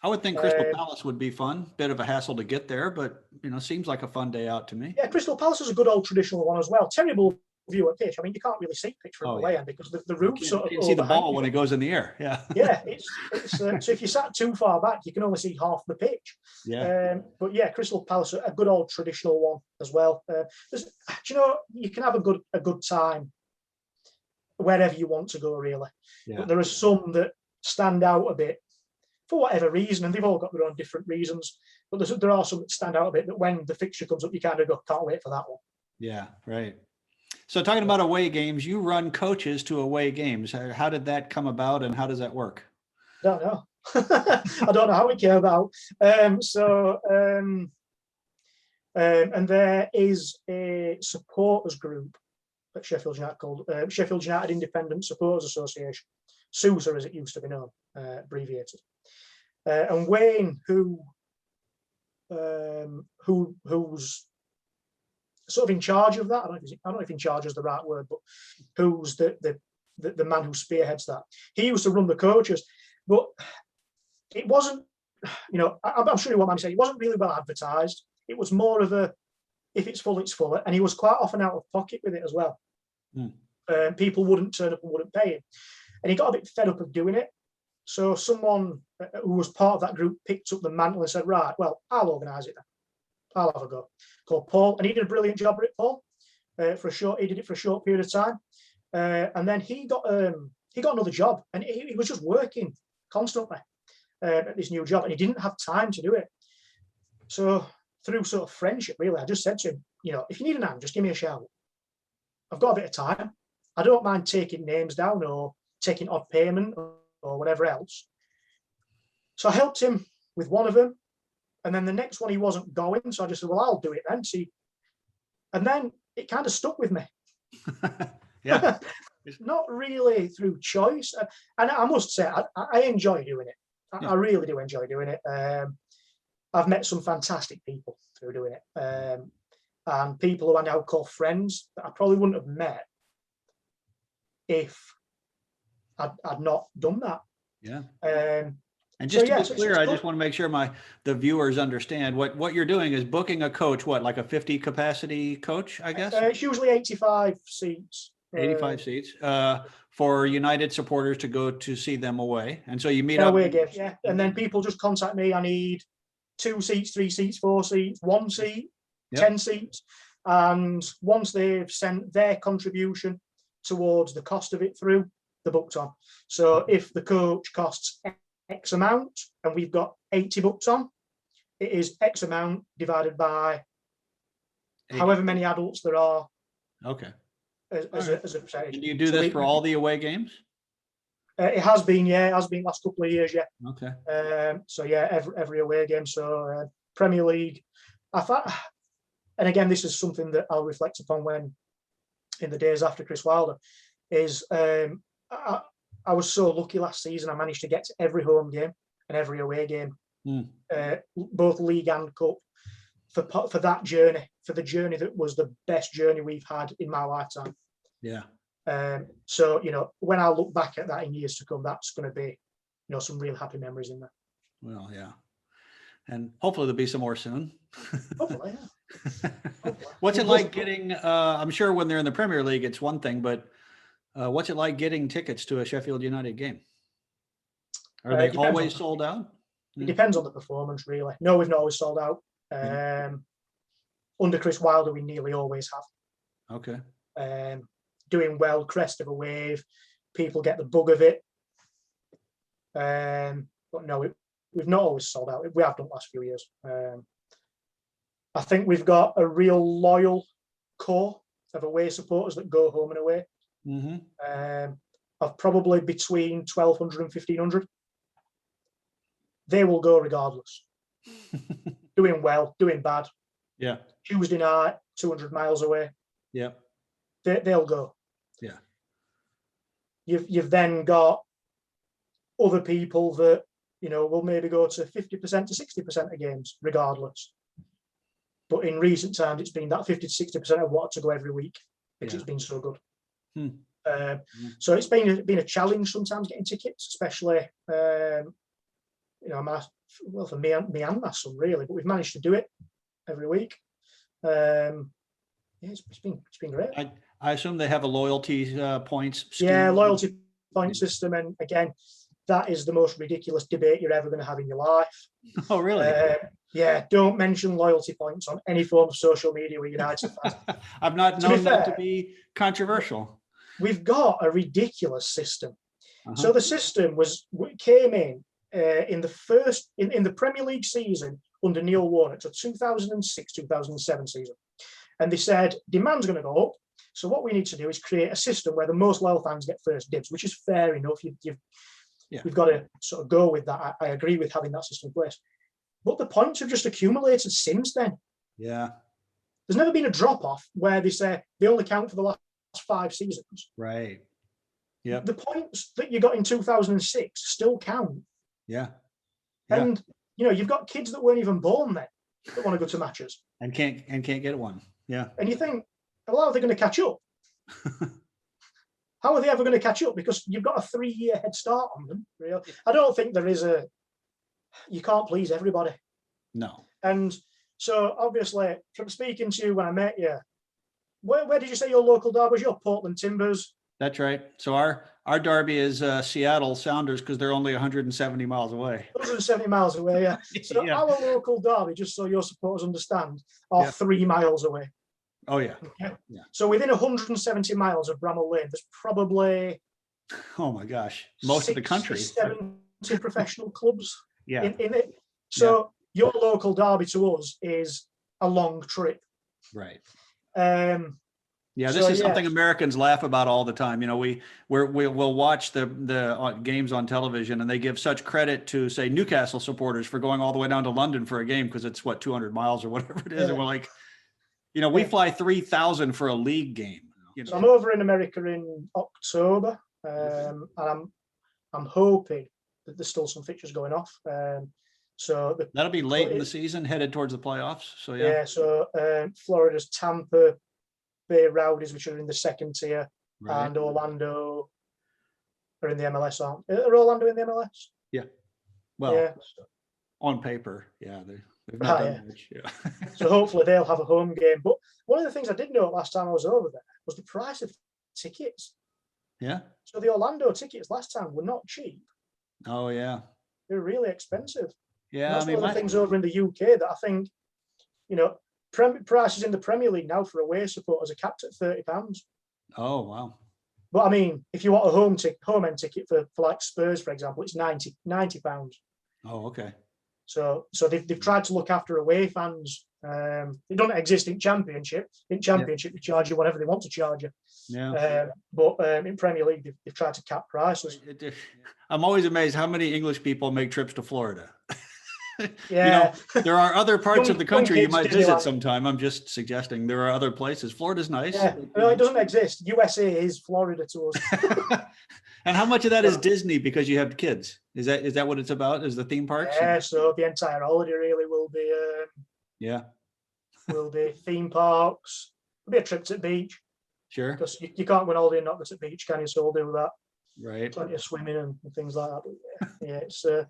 I would think Crystal Palace would be fun. Bit of a hassle to get there, but seems like a fun day out to me. Yeah, Crystal Palace is a good old traditional one as well. Terrible view at pitch. I mean, you can't really see pitch from away end because the roof's sort of. You can see the ball when it goes in the air. Yeah. Yeah, it's so if you sat too far back, you can only see half the pitch. Yeah. But yeah, Crystal Palace, a good old traditional one as well. You can have a good time wherever you want to go, really. Yeah. But there are some that stand out a bit for whatever reason, and they've all got their own different reasons. But there are some that stand out a bit that when the fixture comes up, you kind of go, can't wait for that one. Yeah, right. So talking about away games, you run coaches to away games. How did that come about and how does that work? I don't know. I don't know how it came about. And there is a supporters group at Sheffield United called Sheffield United Independent Supporters Association, SUSA as it used to be known, abbreviated. And Wayne, who's sort of in charge of that. I don't know if in charge is the right word, but who's the man who spearheads that. He used to run the coaches, but it wasn't, I'm sure you won't mind me saying, it wasn't really well advertised. It was more of a, if it's full, it's full. And he was quite often out of pocket with it as well. People wouldn't turn up and wouldn't pay him. And he got a bit fed up of doing it. So someone who was part of that group picked up the mantle and said, right, well, I'll organise it then. I'll have a go. Called Paul, and he did a brilliant job at it, Paul. He did it for a short period of time, and then he got another job, and he was just working constantly at this new job, and he didn't have time to do it. So through sort of friendship, really, I just said to him, if you need an hand, just give me a shout. I've got a bit of time. I don't mind taking names down or taking odd payment or whatever else. So I helped him with one of them. And then the next one he wasn't going. So I just said, well, I'll do it then. See. And then it kind of stuck with me. Yeah. Not really through choice. And I must say, I enjoy doing it. I really do enjoy doing it. I've met some fantastic people through doing it. And people who I now call friends that I probably wouldn't have met if I'd not done that. Yeah. And just to be clear, I just want to make sure the viewers understand what you're doing is booking a coach, like a 50 capacity coach, I guess? It's usually 85 seats. 85 seats for United supporters to go to see them away. And so you meet up. Away games, yeah. And then people just contact me. I need 2 seats, 3 seats, 4 seats, 1 seat, 10 seats. And once they've sent their contribution towards the cost of it through, they're booked on. So if the coach costs X amount and we've got 80 booked on, it is X amount divided by 80. However many adults there are. Okay. As a percentage. Do you do this for all the away games? It has been, yeah. It has been last couple of years, yeah. Okay. So yeah, every away game. So Premier League. And again, this is something that I'll reflect upon when, in the days after Chris Wilder, is I was so lucky last season. I managed to get to every home game and every away game, both league and cup, for that journey, for the journey that was the best journey we've had in my lifetime. Yeah. So when I look back at that in years to come, that's going to be some real happy memories in there. Well, yeah, and hopefully there'll be some more soon. Hopefully, yeah. Hopefully. What's it like getting? I'm sure when they're in the Premier League, it's one thing, but what's it like getting tickets to a Sheffield United game? Are they always sold out? It depends on the performance, really. No, we've not always sold out. Under Chris Wilder, we nearly always have. Okay. Doing well, crest of a wave. People get the bug of it. But no, we've not always sold out. We have done the last few years. I think we've got a real loyal core of away supporters that go home and away. Of probably between 1,200 and 1,500. They will go regardless. Doing well, doing bad. Yeah. Tuesday night, 200 miles away. Yeah. They'll go. Yeah. You've then got other people that will maybe go to 50% to 60% of games regardless. But in recent times, it's been that 50 to 60% of what to go every week because it's been so good. So it's been a challenge sometimes getting tickets, especially for me and my son really. But we've managed to do it every week. It's been great. I assume they have a loyalty points scheme. Yeah, loyalty point system, and again, that is the most ridiculous debate you're ever going to have in your life. Oh, really? Yeah, don't mention loyalty points on any form of social media with United fans. I've not known that to be controversial. We've got a ridiculous system. So the system came in the Premier League season under Neil Warnock, so 2006-2007 season, and they said demand's going to go up. So what we need to do is create a system where the most loyal fans get first dibs, which is fair enough. We've got to sort of go with that. I agree with having that system in place. But the points have just accumulated since then. Yeah. There's never been a drop-off where they say they only count for the last 5 seasons. Right. Yeah. The points that you got in 2006 still count. Yeah. And, you've got kids that weren't even born then that want to go to matches. And can't get one. Yeah. And you think, well, how are they going to catch up? How are they ever going to catch up? Because you've got a 3-year head start on them. Really. I don't think there is you can't please everybody. No. And so obviously from speaking to you when I met you, where did you say your local derby was? Your Portland Timbers? That's right. So our derby is Seattle Sounders because they're only 170 miles away. 170 miles away, yeah. So our local derby, just so your supporters understand, are 3 miles away. Oh, yeah. Okay. Yeah. So within 170 miles of Bramall Lane, there's probably... Oh, my gosh. Most of the country. 70 professional clubs in it. So your local derby to us is a long trip. Right. Um, Yeah, this is something Americans laugh about all the time. You know, we'll watch the games on television, and they give such credit to, say, Newcastle supporters for going all the way down to London for a game because it's 200 miles or whatever it is, and we're like, you know, we fly 3,000 for a league game. You know? So I'm over in America in October, and I'm hoping that there's still some fixtures going off. So that'll be late in the season, headed towards the playoffs. So so Florida's Tampa Bay Rowdies, which are in the second tier, and Orlando are in the MLS. Are Orlando in the MLS? Yeah. Well, on paper, they've not done much. Yeah. So hopefully they'll have a home game. But one of the things I did note last time I was over there was the price of tickets. Yeah. So the Orlando tickets last time were not cheap. Oh yeah. They're really expensive. Yeah, and that's one of the things over in the UK that I think, you know, prices in the Premier League now for away supporters are capped at £30. Oh wow. But I mean, if you want a home end ticket for like Spurs, for example, it's £90. Oh, okay. So they've tried to look after away fans. They don't exist in Championship. In Championship, they charge you whatever they want to charge you. Yeah. But in Premier League, they've tried to cap prices. I'm always amazed how many English people make trips to Florida. Yeah. You know, there are other parts of the country you might visit sometime. I'm just suggesting there are other places. Florida's nice. Yeah. No, it doesn't exist. USA is Florida to us. And how much of that is Disney because you have kids? Is that what it's about? Is the theme parks? Yeah, so the entire holiday really will be will be theme parks. There'll be a trip to the beach. Sure. Because you can't win all day and not go to the beach, can you? So we'll do that. Right. Plenty of swimming and things like that. But it's so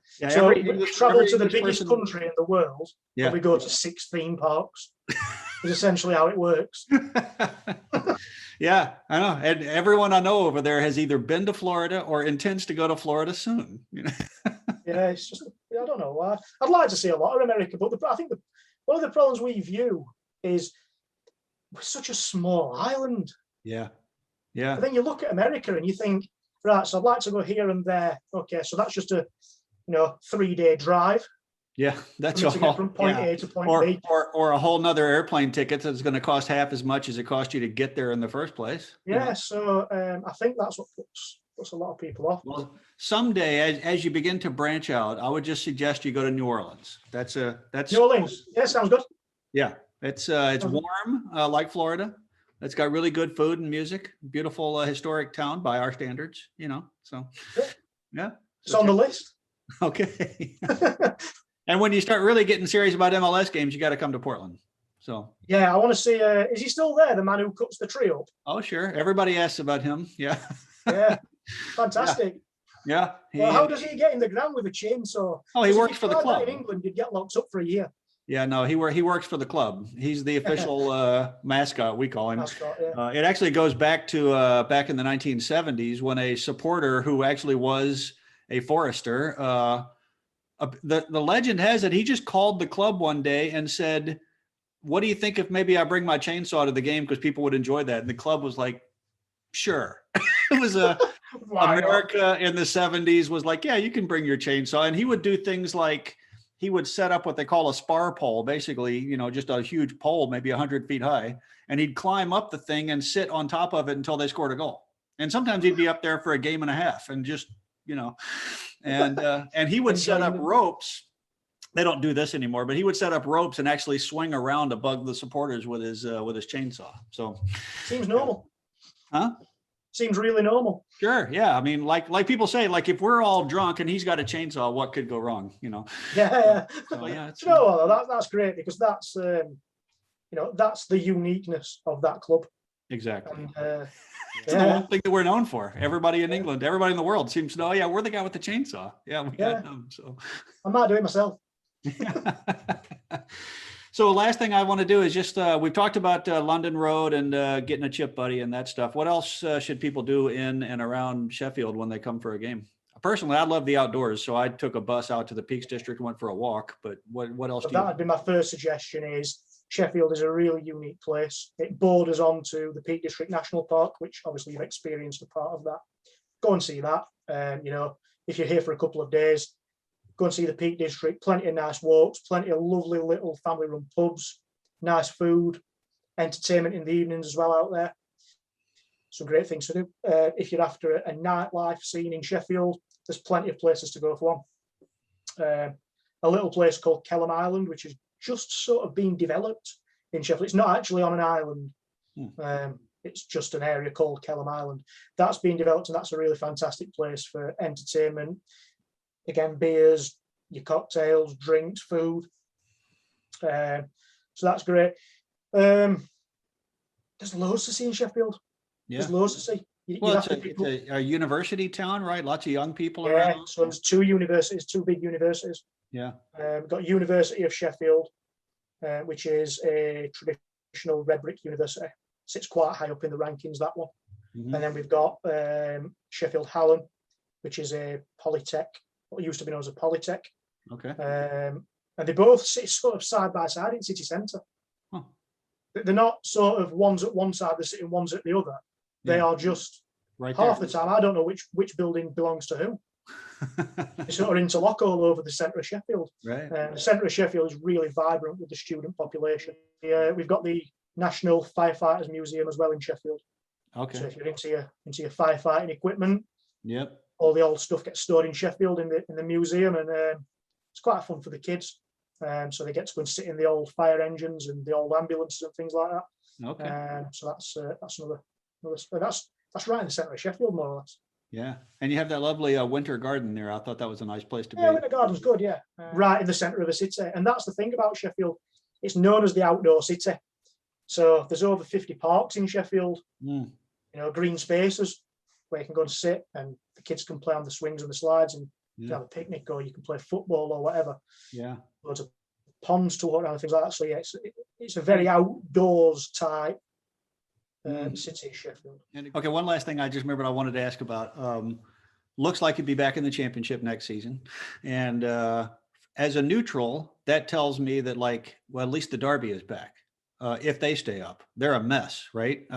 we travel to the biggest country in the world, and we go to 6 theme parks. Is essentially how it works. Yeah, I know. And everyone I know over there has either been to Florida or intends to go to Florida soon. You know? Yeah, it's just, I don't know why. I'd like to see a lot of America, but I think one of the problems we view is we're such a small island. Yeah. Yeah. But then you look at America and you think, right, so I'd like to go here and there. Okay, so that's just a 3-day drive. Yeah, that's all. To get from point A to point B. Or a whole nother airplane ticket that's going to cost half as much as it cost you to get there in the first place. Yeah, so I think that's what puts a lot of people off. Well, someday, as you begin to branch out, I would just suggest you go to New Orleans. That's New Orleans. Yeah, sounds good. Yeah, it's warm like Florida. It's got really good food and music. Beautiful historic town by our standards. You know, so yeah, it's on the list. Okay. And when you start really getting serious about MLS games, you got to come to Portland. So yeah, I want to see. Is he still there? The man who cuts the tree up? Oh, sure. Everybody asks about him. Yeah. Yeah. Fantastic. Yeah. Well, how does he get in the ground with a chainsaw? Oh, he works for the club. In England, you'd get locked up for a year. Yeah, no, he works for the club. He's the official mascot, we call him. Mascot, yeah. It actually goes back to back in the 1970s when a supporter who actually was a forester. The legend has it he just called the club one day and said, "What do you think if maybe I bring my chainsaw to the game because people would enjoy that?" And the club was like, "Sure." It was America in the 70s was like, "Yeah, you can bring your chainsaw." And he would do things like he would set up what they call a spar pole, basically, just a huge pole, maybe 100 feet high, and he'd climb up the thing and sit on top of it until they scored a goal. And sometimes he'd be up there for a game and a half and just, and he would set up ropes. They don't do this anymore, but he would set up ropes and actually swing around above the supporters with his chainsaw. So seems normal. Huh? Seems really normal. Sure. Yeah. I mean, like people say, like if we're all drunk and he's got a chainsaw, what could go wrong? Yeah. So, yeah. That's great because that's that's the uniqueness of that club. Exactly. And, it's the one thing that we're known for. Everybody in England, everybody in the world seems to know. Yeah, we're the guy with the chainsaw. Yeah, we got him. So I might do it myself. So last thing I want to do is just, we've talked about London Road and getting a chip buddy and that stuff. What else should people do in and around Sheffield when they come for a game? Personally, I love the outdoors. So I took a bus out to the Peaks District and went for a walk. But what else do you? That would be my first suggestion is Sheffield is a really unique place. It borders onto the Peak District National Park, which obviously you've experienced a part of that. Go and see that. If you're here for a couple of days, go and see the Peak District. Plenty of nice walks, plenty of lovely little family-run pubs. nice food, entertainment in the evenings as well out there. Some great things to do. If you're after a nightlife scene in Sheffield, there's plenty of places to go for one. A little place called Kelham Island, which is just sort of being developed in Sheffield. It's not actually on an island. It's just an area called Kelham Island. That's being developed, and that's a really fantastic place for entertainment. Again, beers, your cocktails, drinks, food. So that's great. There's loads to see in Sheffield. Yeah. There's loads to see. Well, it's a university town, right? Lots of young people Yeah, around. so there's two big universities. Yeah. We've got University of Sheffield, which is a traditional red brick university. Sits quite high up in the rankings, that one. Mhm. And then we've got Sheffield Hallam, which is a polytech, what used to be known as a polytech. Okay. And they both sit sort of side by side in city centre. Huh. They're not sort of one's at one side, they're sitting one's at the other. They are just right half there. the time. I don't know which building belongs to who. They sort of interlock all over the centre of Sheffield. Right. The centre of Sheffield is really vibrant with the student population. We've got the National Firefighters Museum as well in Sheffield. Okay. So if you're into your firefighting equipment, Yep. all the old stuff gets stored in Sheffield in the museum, and it's quite fun for the kids. So they get to go and sit in the old fire engines and the old ambulances and things like that. Okay. So that's another that's right in the centre of Sheffield, more or less. Yeah. And you have that lovely winter garden there. I thought that was a nice place to be. Yeah, Winter Garden's good, yeah. Right in the centre of a city. And that's the thing about Sheffield. It's known as the outdoor city. So there's over 50 parks in Sheffield, green spaces where you can go and sit, and the kids can play on the swings and the slides, and you can have a picnic, or you can play football or whatever. Yeah. Loads of ponds to walk around and things like that. So yeah, it's a very outdoors type city, Sheffield. Okay, one last thing I just remembered I wanted to ask about. Looks like you'd be back in the championship next season. And as a neutral, that tells me that, at least the Derby is back. If they stay up, they're a mess, right?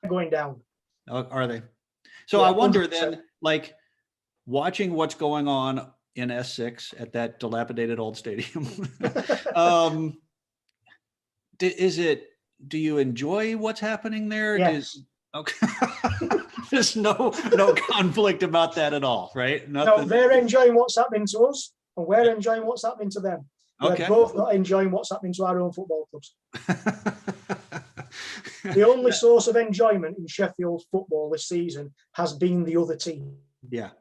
Going down. Are they? So Yeah, I wonder 100%. then, watching what's going on in S6 at that dilapidated old stadium, do you enjoy what's happening there? Yes. Okay. There's no conflict about that at all, right? No, they're enjoying what's happening to us, and we're enjoying what's happening to them. Okay. We're both not enjoying what's happening to our own football clubs. The only source of enjoyment in Sheffield football this season has been the other team. Yeah.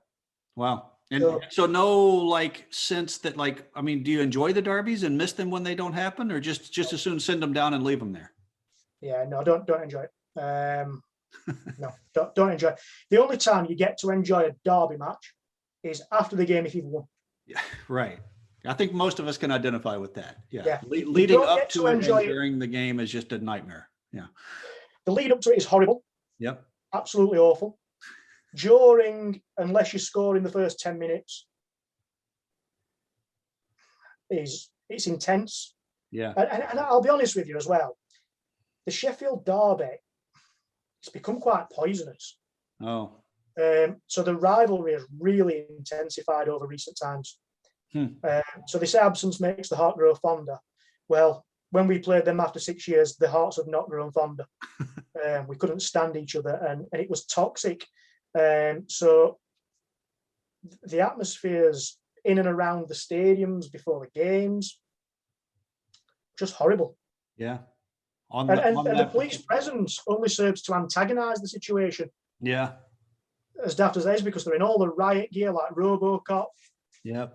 Wow. And so no sense that do you enjoy the derbies and miss them when they don't happen, or just as soon send them down and leave them there? Yeah, no, don't enjoy it. No, don't enjoy it. The only time you get to enjoy a derby match is after the game if you've won. Yeah, right. I think most of us can identify with that. Yeah. Yeah. Leading up to it and during the game is just a nightmare. Yeah. The lead up to it is horrible. Yep. Absolutely awful. During, unless you score in the first 10 minutes, it's intense. Yeah. And I'll be honest with you as well. The Sheffield derby, it's become quite poisonous. Oh. So the rivalry has really intensified over recent times. So they say absence makes the heart grow fonder. Well, when we played them after 6 years, the hearts have not grown fonder. We couldn't stand each other, and it was toxic. So the atmospheres in and around the stadiums before the games, just horrible. Yeah. And the police presence only serves to antagonise the situation. Yeah. As daft as that is, because they're in all the riot gear like RoboCop. Yep.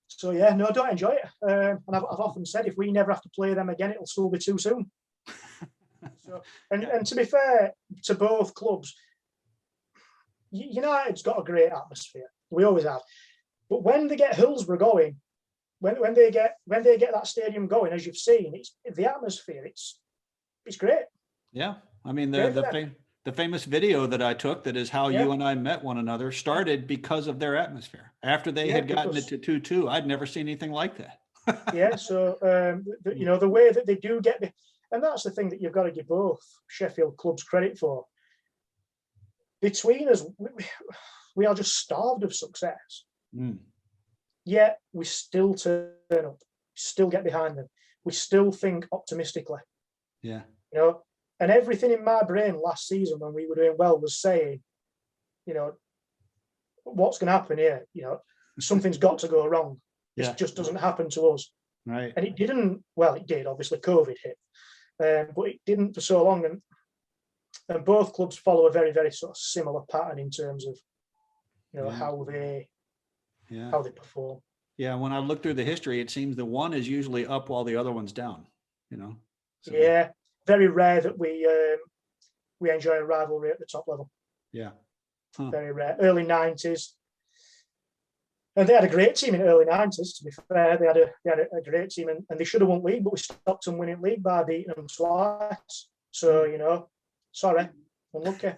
So yeah, no, don't enjoy it. And I've often said, if we never have to play them again, it'll still be too soon. And to be fair to both clubs, United's got a great atmosphere. We always have. But when they get Hillsborough going, when they get that stadium going, as you've seen, it's the atmosphere. It's great. Yeah, I mean the famous video that I took, that is how you and I met one another, started because of their atmosphere. After they had gotten it to 2-2, I'd never seen anything like that. Yeah, so the way that they do get and that's the thing that you've got to give both Sheffield clubs credit for. Between us, we are just starved of success. Yet we still turn up, still get behind them. We still think optimistically. Yeah. You know, and everything in my brain last season when we were doing well was saying, you know, what's going to happen here? You know, something's got to go wrong. This Yeah. just doesn't happen to us. Right. And it didn't. Well, it did. Obviously, COVID hit, but it didn't for so long. And both clubs follow a very, very sort of similar pattern in terms of, you know, Yeah. how they perform. Yeah. When I look through the history, it seems the one is usually up while the other one's down. You know. So, Yeah, very rare that we enjoy a rivalry at the top level. Yeah. Huh. Very rare. Early 90s. And they had a great team in the early 90s, to be fair. They had a great team, and they should have won league, but we stopped them winning league by beating them twice. So, you know, sorry, unlucky.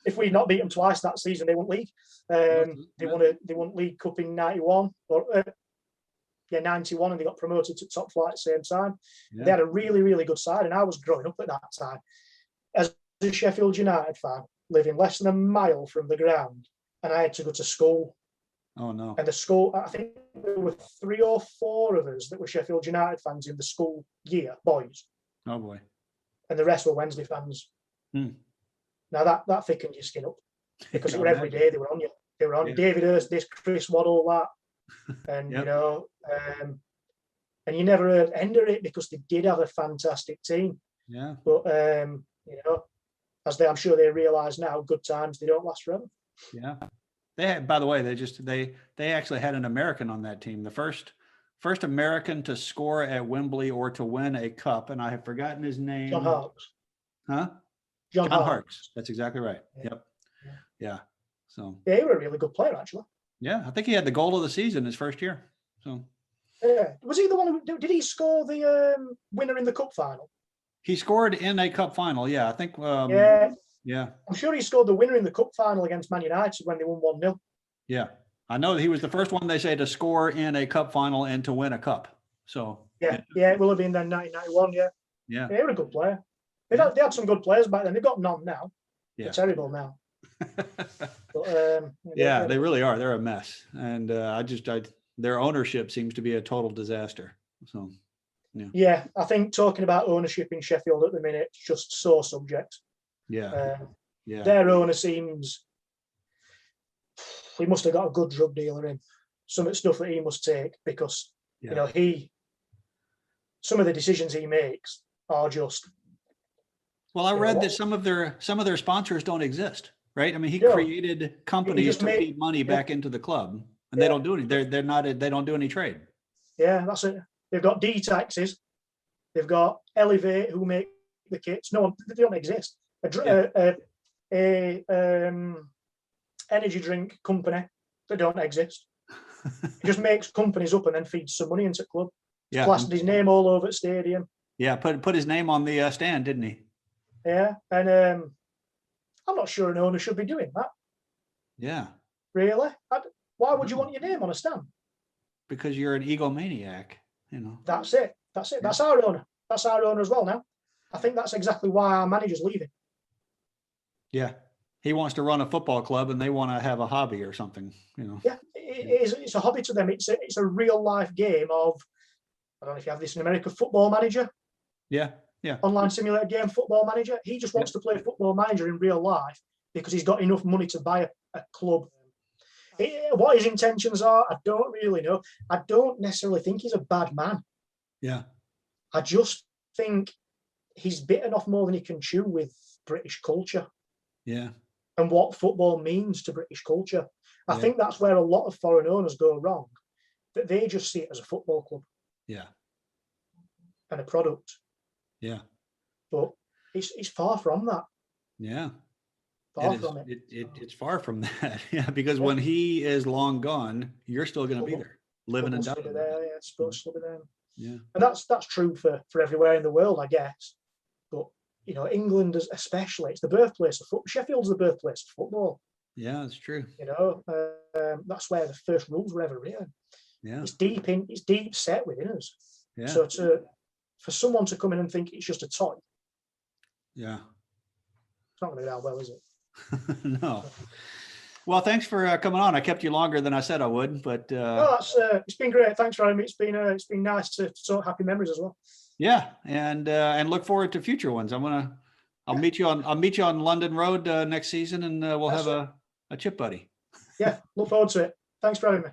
If we'd not beat them twice that season, they won league. They won League Cup in 91, or 91, and they got promoted to top flight at the same time. Yeah. They had a really, really good side, and I was growing up at that time as a Sheffield United fan, living less than a mile from the ground, and I had to go to school. Oh no! And the school, I think there were 3 or 4 of us that were Sheffield United fans in the school year, boys. Oh boy! And the rest were Wednesday fans. Now that thickened your skin up, because it were every day they were on you. They were on David Hurst, this, Chris Waddle, that, and you know, and you never heard end of it because they did have a fantastic team. Yeah. But you know, I'm sure they realise now, good times they don't last forever. Yeah. They had, by the way, they actually had an American on that team. The first American to score at Wembley or to win a cup, and I have forgotten his name. John Harkes. Huh? John Harkes. That's exactly right. Yeah. Yep. Yeah. So. Yeah, he was a really good player, actually. Yeah, I think he had the goal of the season his first year. So. Yeah, was he the one who did he score the winner in the cup final? He scored in a cup final. Yeah, I think. Yeah. I'm sure he scored the winner in the cup final against Man United when they won 1-0. Yeah. I know he was the first one, they say, to score in a cup final and to win a cup. So. Yeah, it will have been then 1991, yeah. Yeah. They were a good player. They had some good players back then. They've got none now. Yeah. They're terrible now. But, yeah, they really are. They're a mess. And their ownership seems to be a total disaster. So, yeah, I think talking about ownership in Sheffield at the minute is just so subject. Yeah. Their owner seems, he must have got a good drug dealer in. Some of the stuff that he must take, because you know, some of the decisions he makes are just. Well, I read that some of their sponsors don't exist, right? I mean, he created companies to feed money back into the club, and they don't do any. They don't do any trade. Yeah, that's it. They've got D-Taxis, they've got Elevate, who make the kits. No, they don't exist. A energy drink company that don't exist. He just makes companies up and then feeds some money into the club. He's plastered his name all over the stadium. Yeah, put his name on the stand, didn't he? Yeah, and I'm not sure an owner should be doing that. Yeah. Really? Why would you want your name on a stand? Because you're an egomaniac, you know. That's it. Yeah. That's our owner. That's our owner as well now. I think that's exactly why our manager's leaving. Yeah. He wants to run a football club and they want to have a hobby or something, you know. Yeah, it's a hobby to them. It's a real life game of, I don't know if you have this in America, Football Manager. Yeah. Online simulator game, Football Manager. He just wants to play Football Manager in real life because he's got enough money to buy a club. What his intentions are, I don't really know. I don't necessarily think he's a bad man. Yeah. I just think he's bitten off more than he can chew with British culture. Yeah. And what football means to British culture. I think that's where a lot of foreign owners go wrong. That they just see it as a football club. Yeah. And a product. Yeah. But it's far from that. Yeah. Far from it. It's far from that. Yeah, because when he is long gone, you're still going to be there, living and dying. It's supposed to be there. Yeah. And that's true for everywhere in the world, I guess. But you know, England especially, it's the birthplace of football. Sheffield's the birthplace of football. Yeah, that's true. You know, that's where the first rules were ever written. Yeah. It's deep set within us. Yeah. So for someone to come in and think it's just a toy. Yeah. It's not going to go down well, is it? No. Well, thanks for coming on. I kept you longer than I said I would, but it's been great. Thanks for having me. It's been nice to talk happy memories as well. Yeah, and look forward to future ones. I'll meet you on London Road next season, and we'll have a chip buddy. Yeah, look forward to it. Thanks for having me.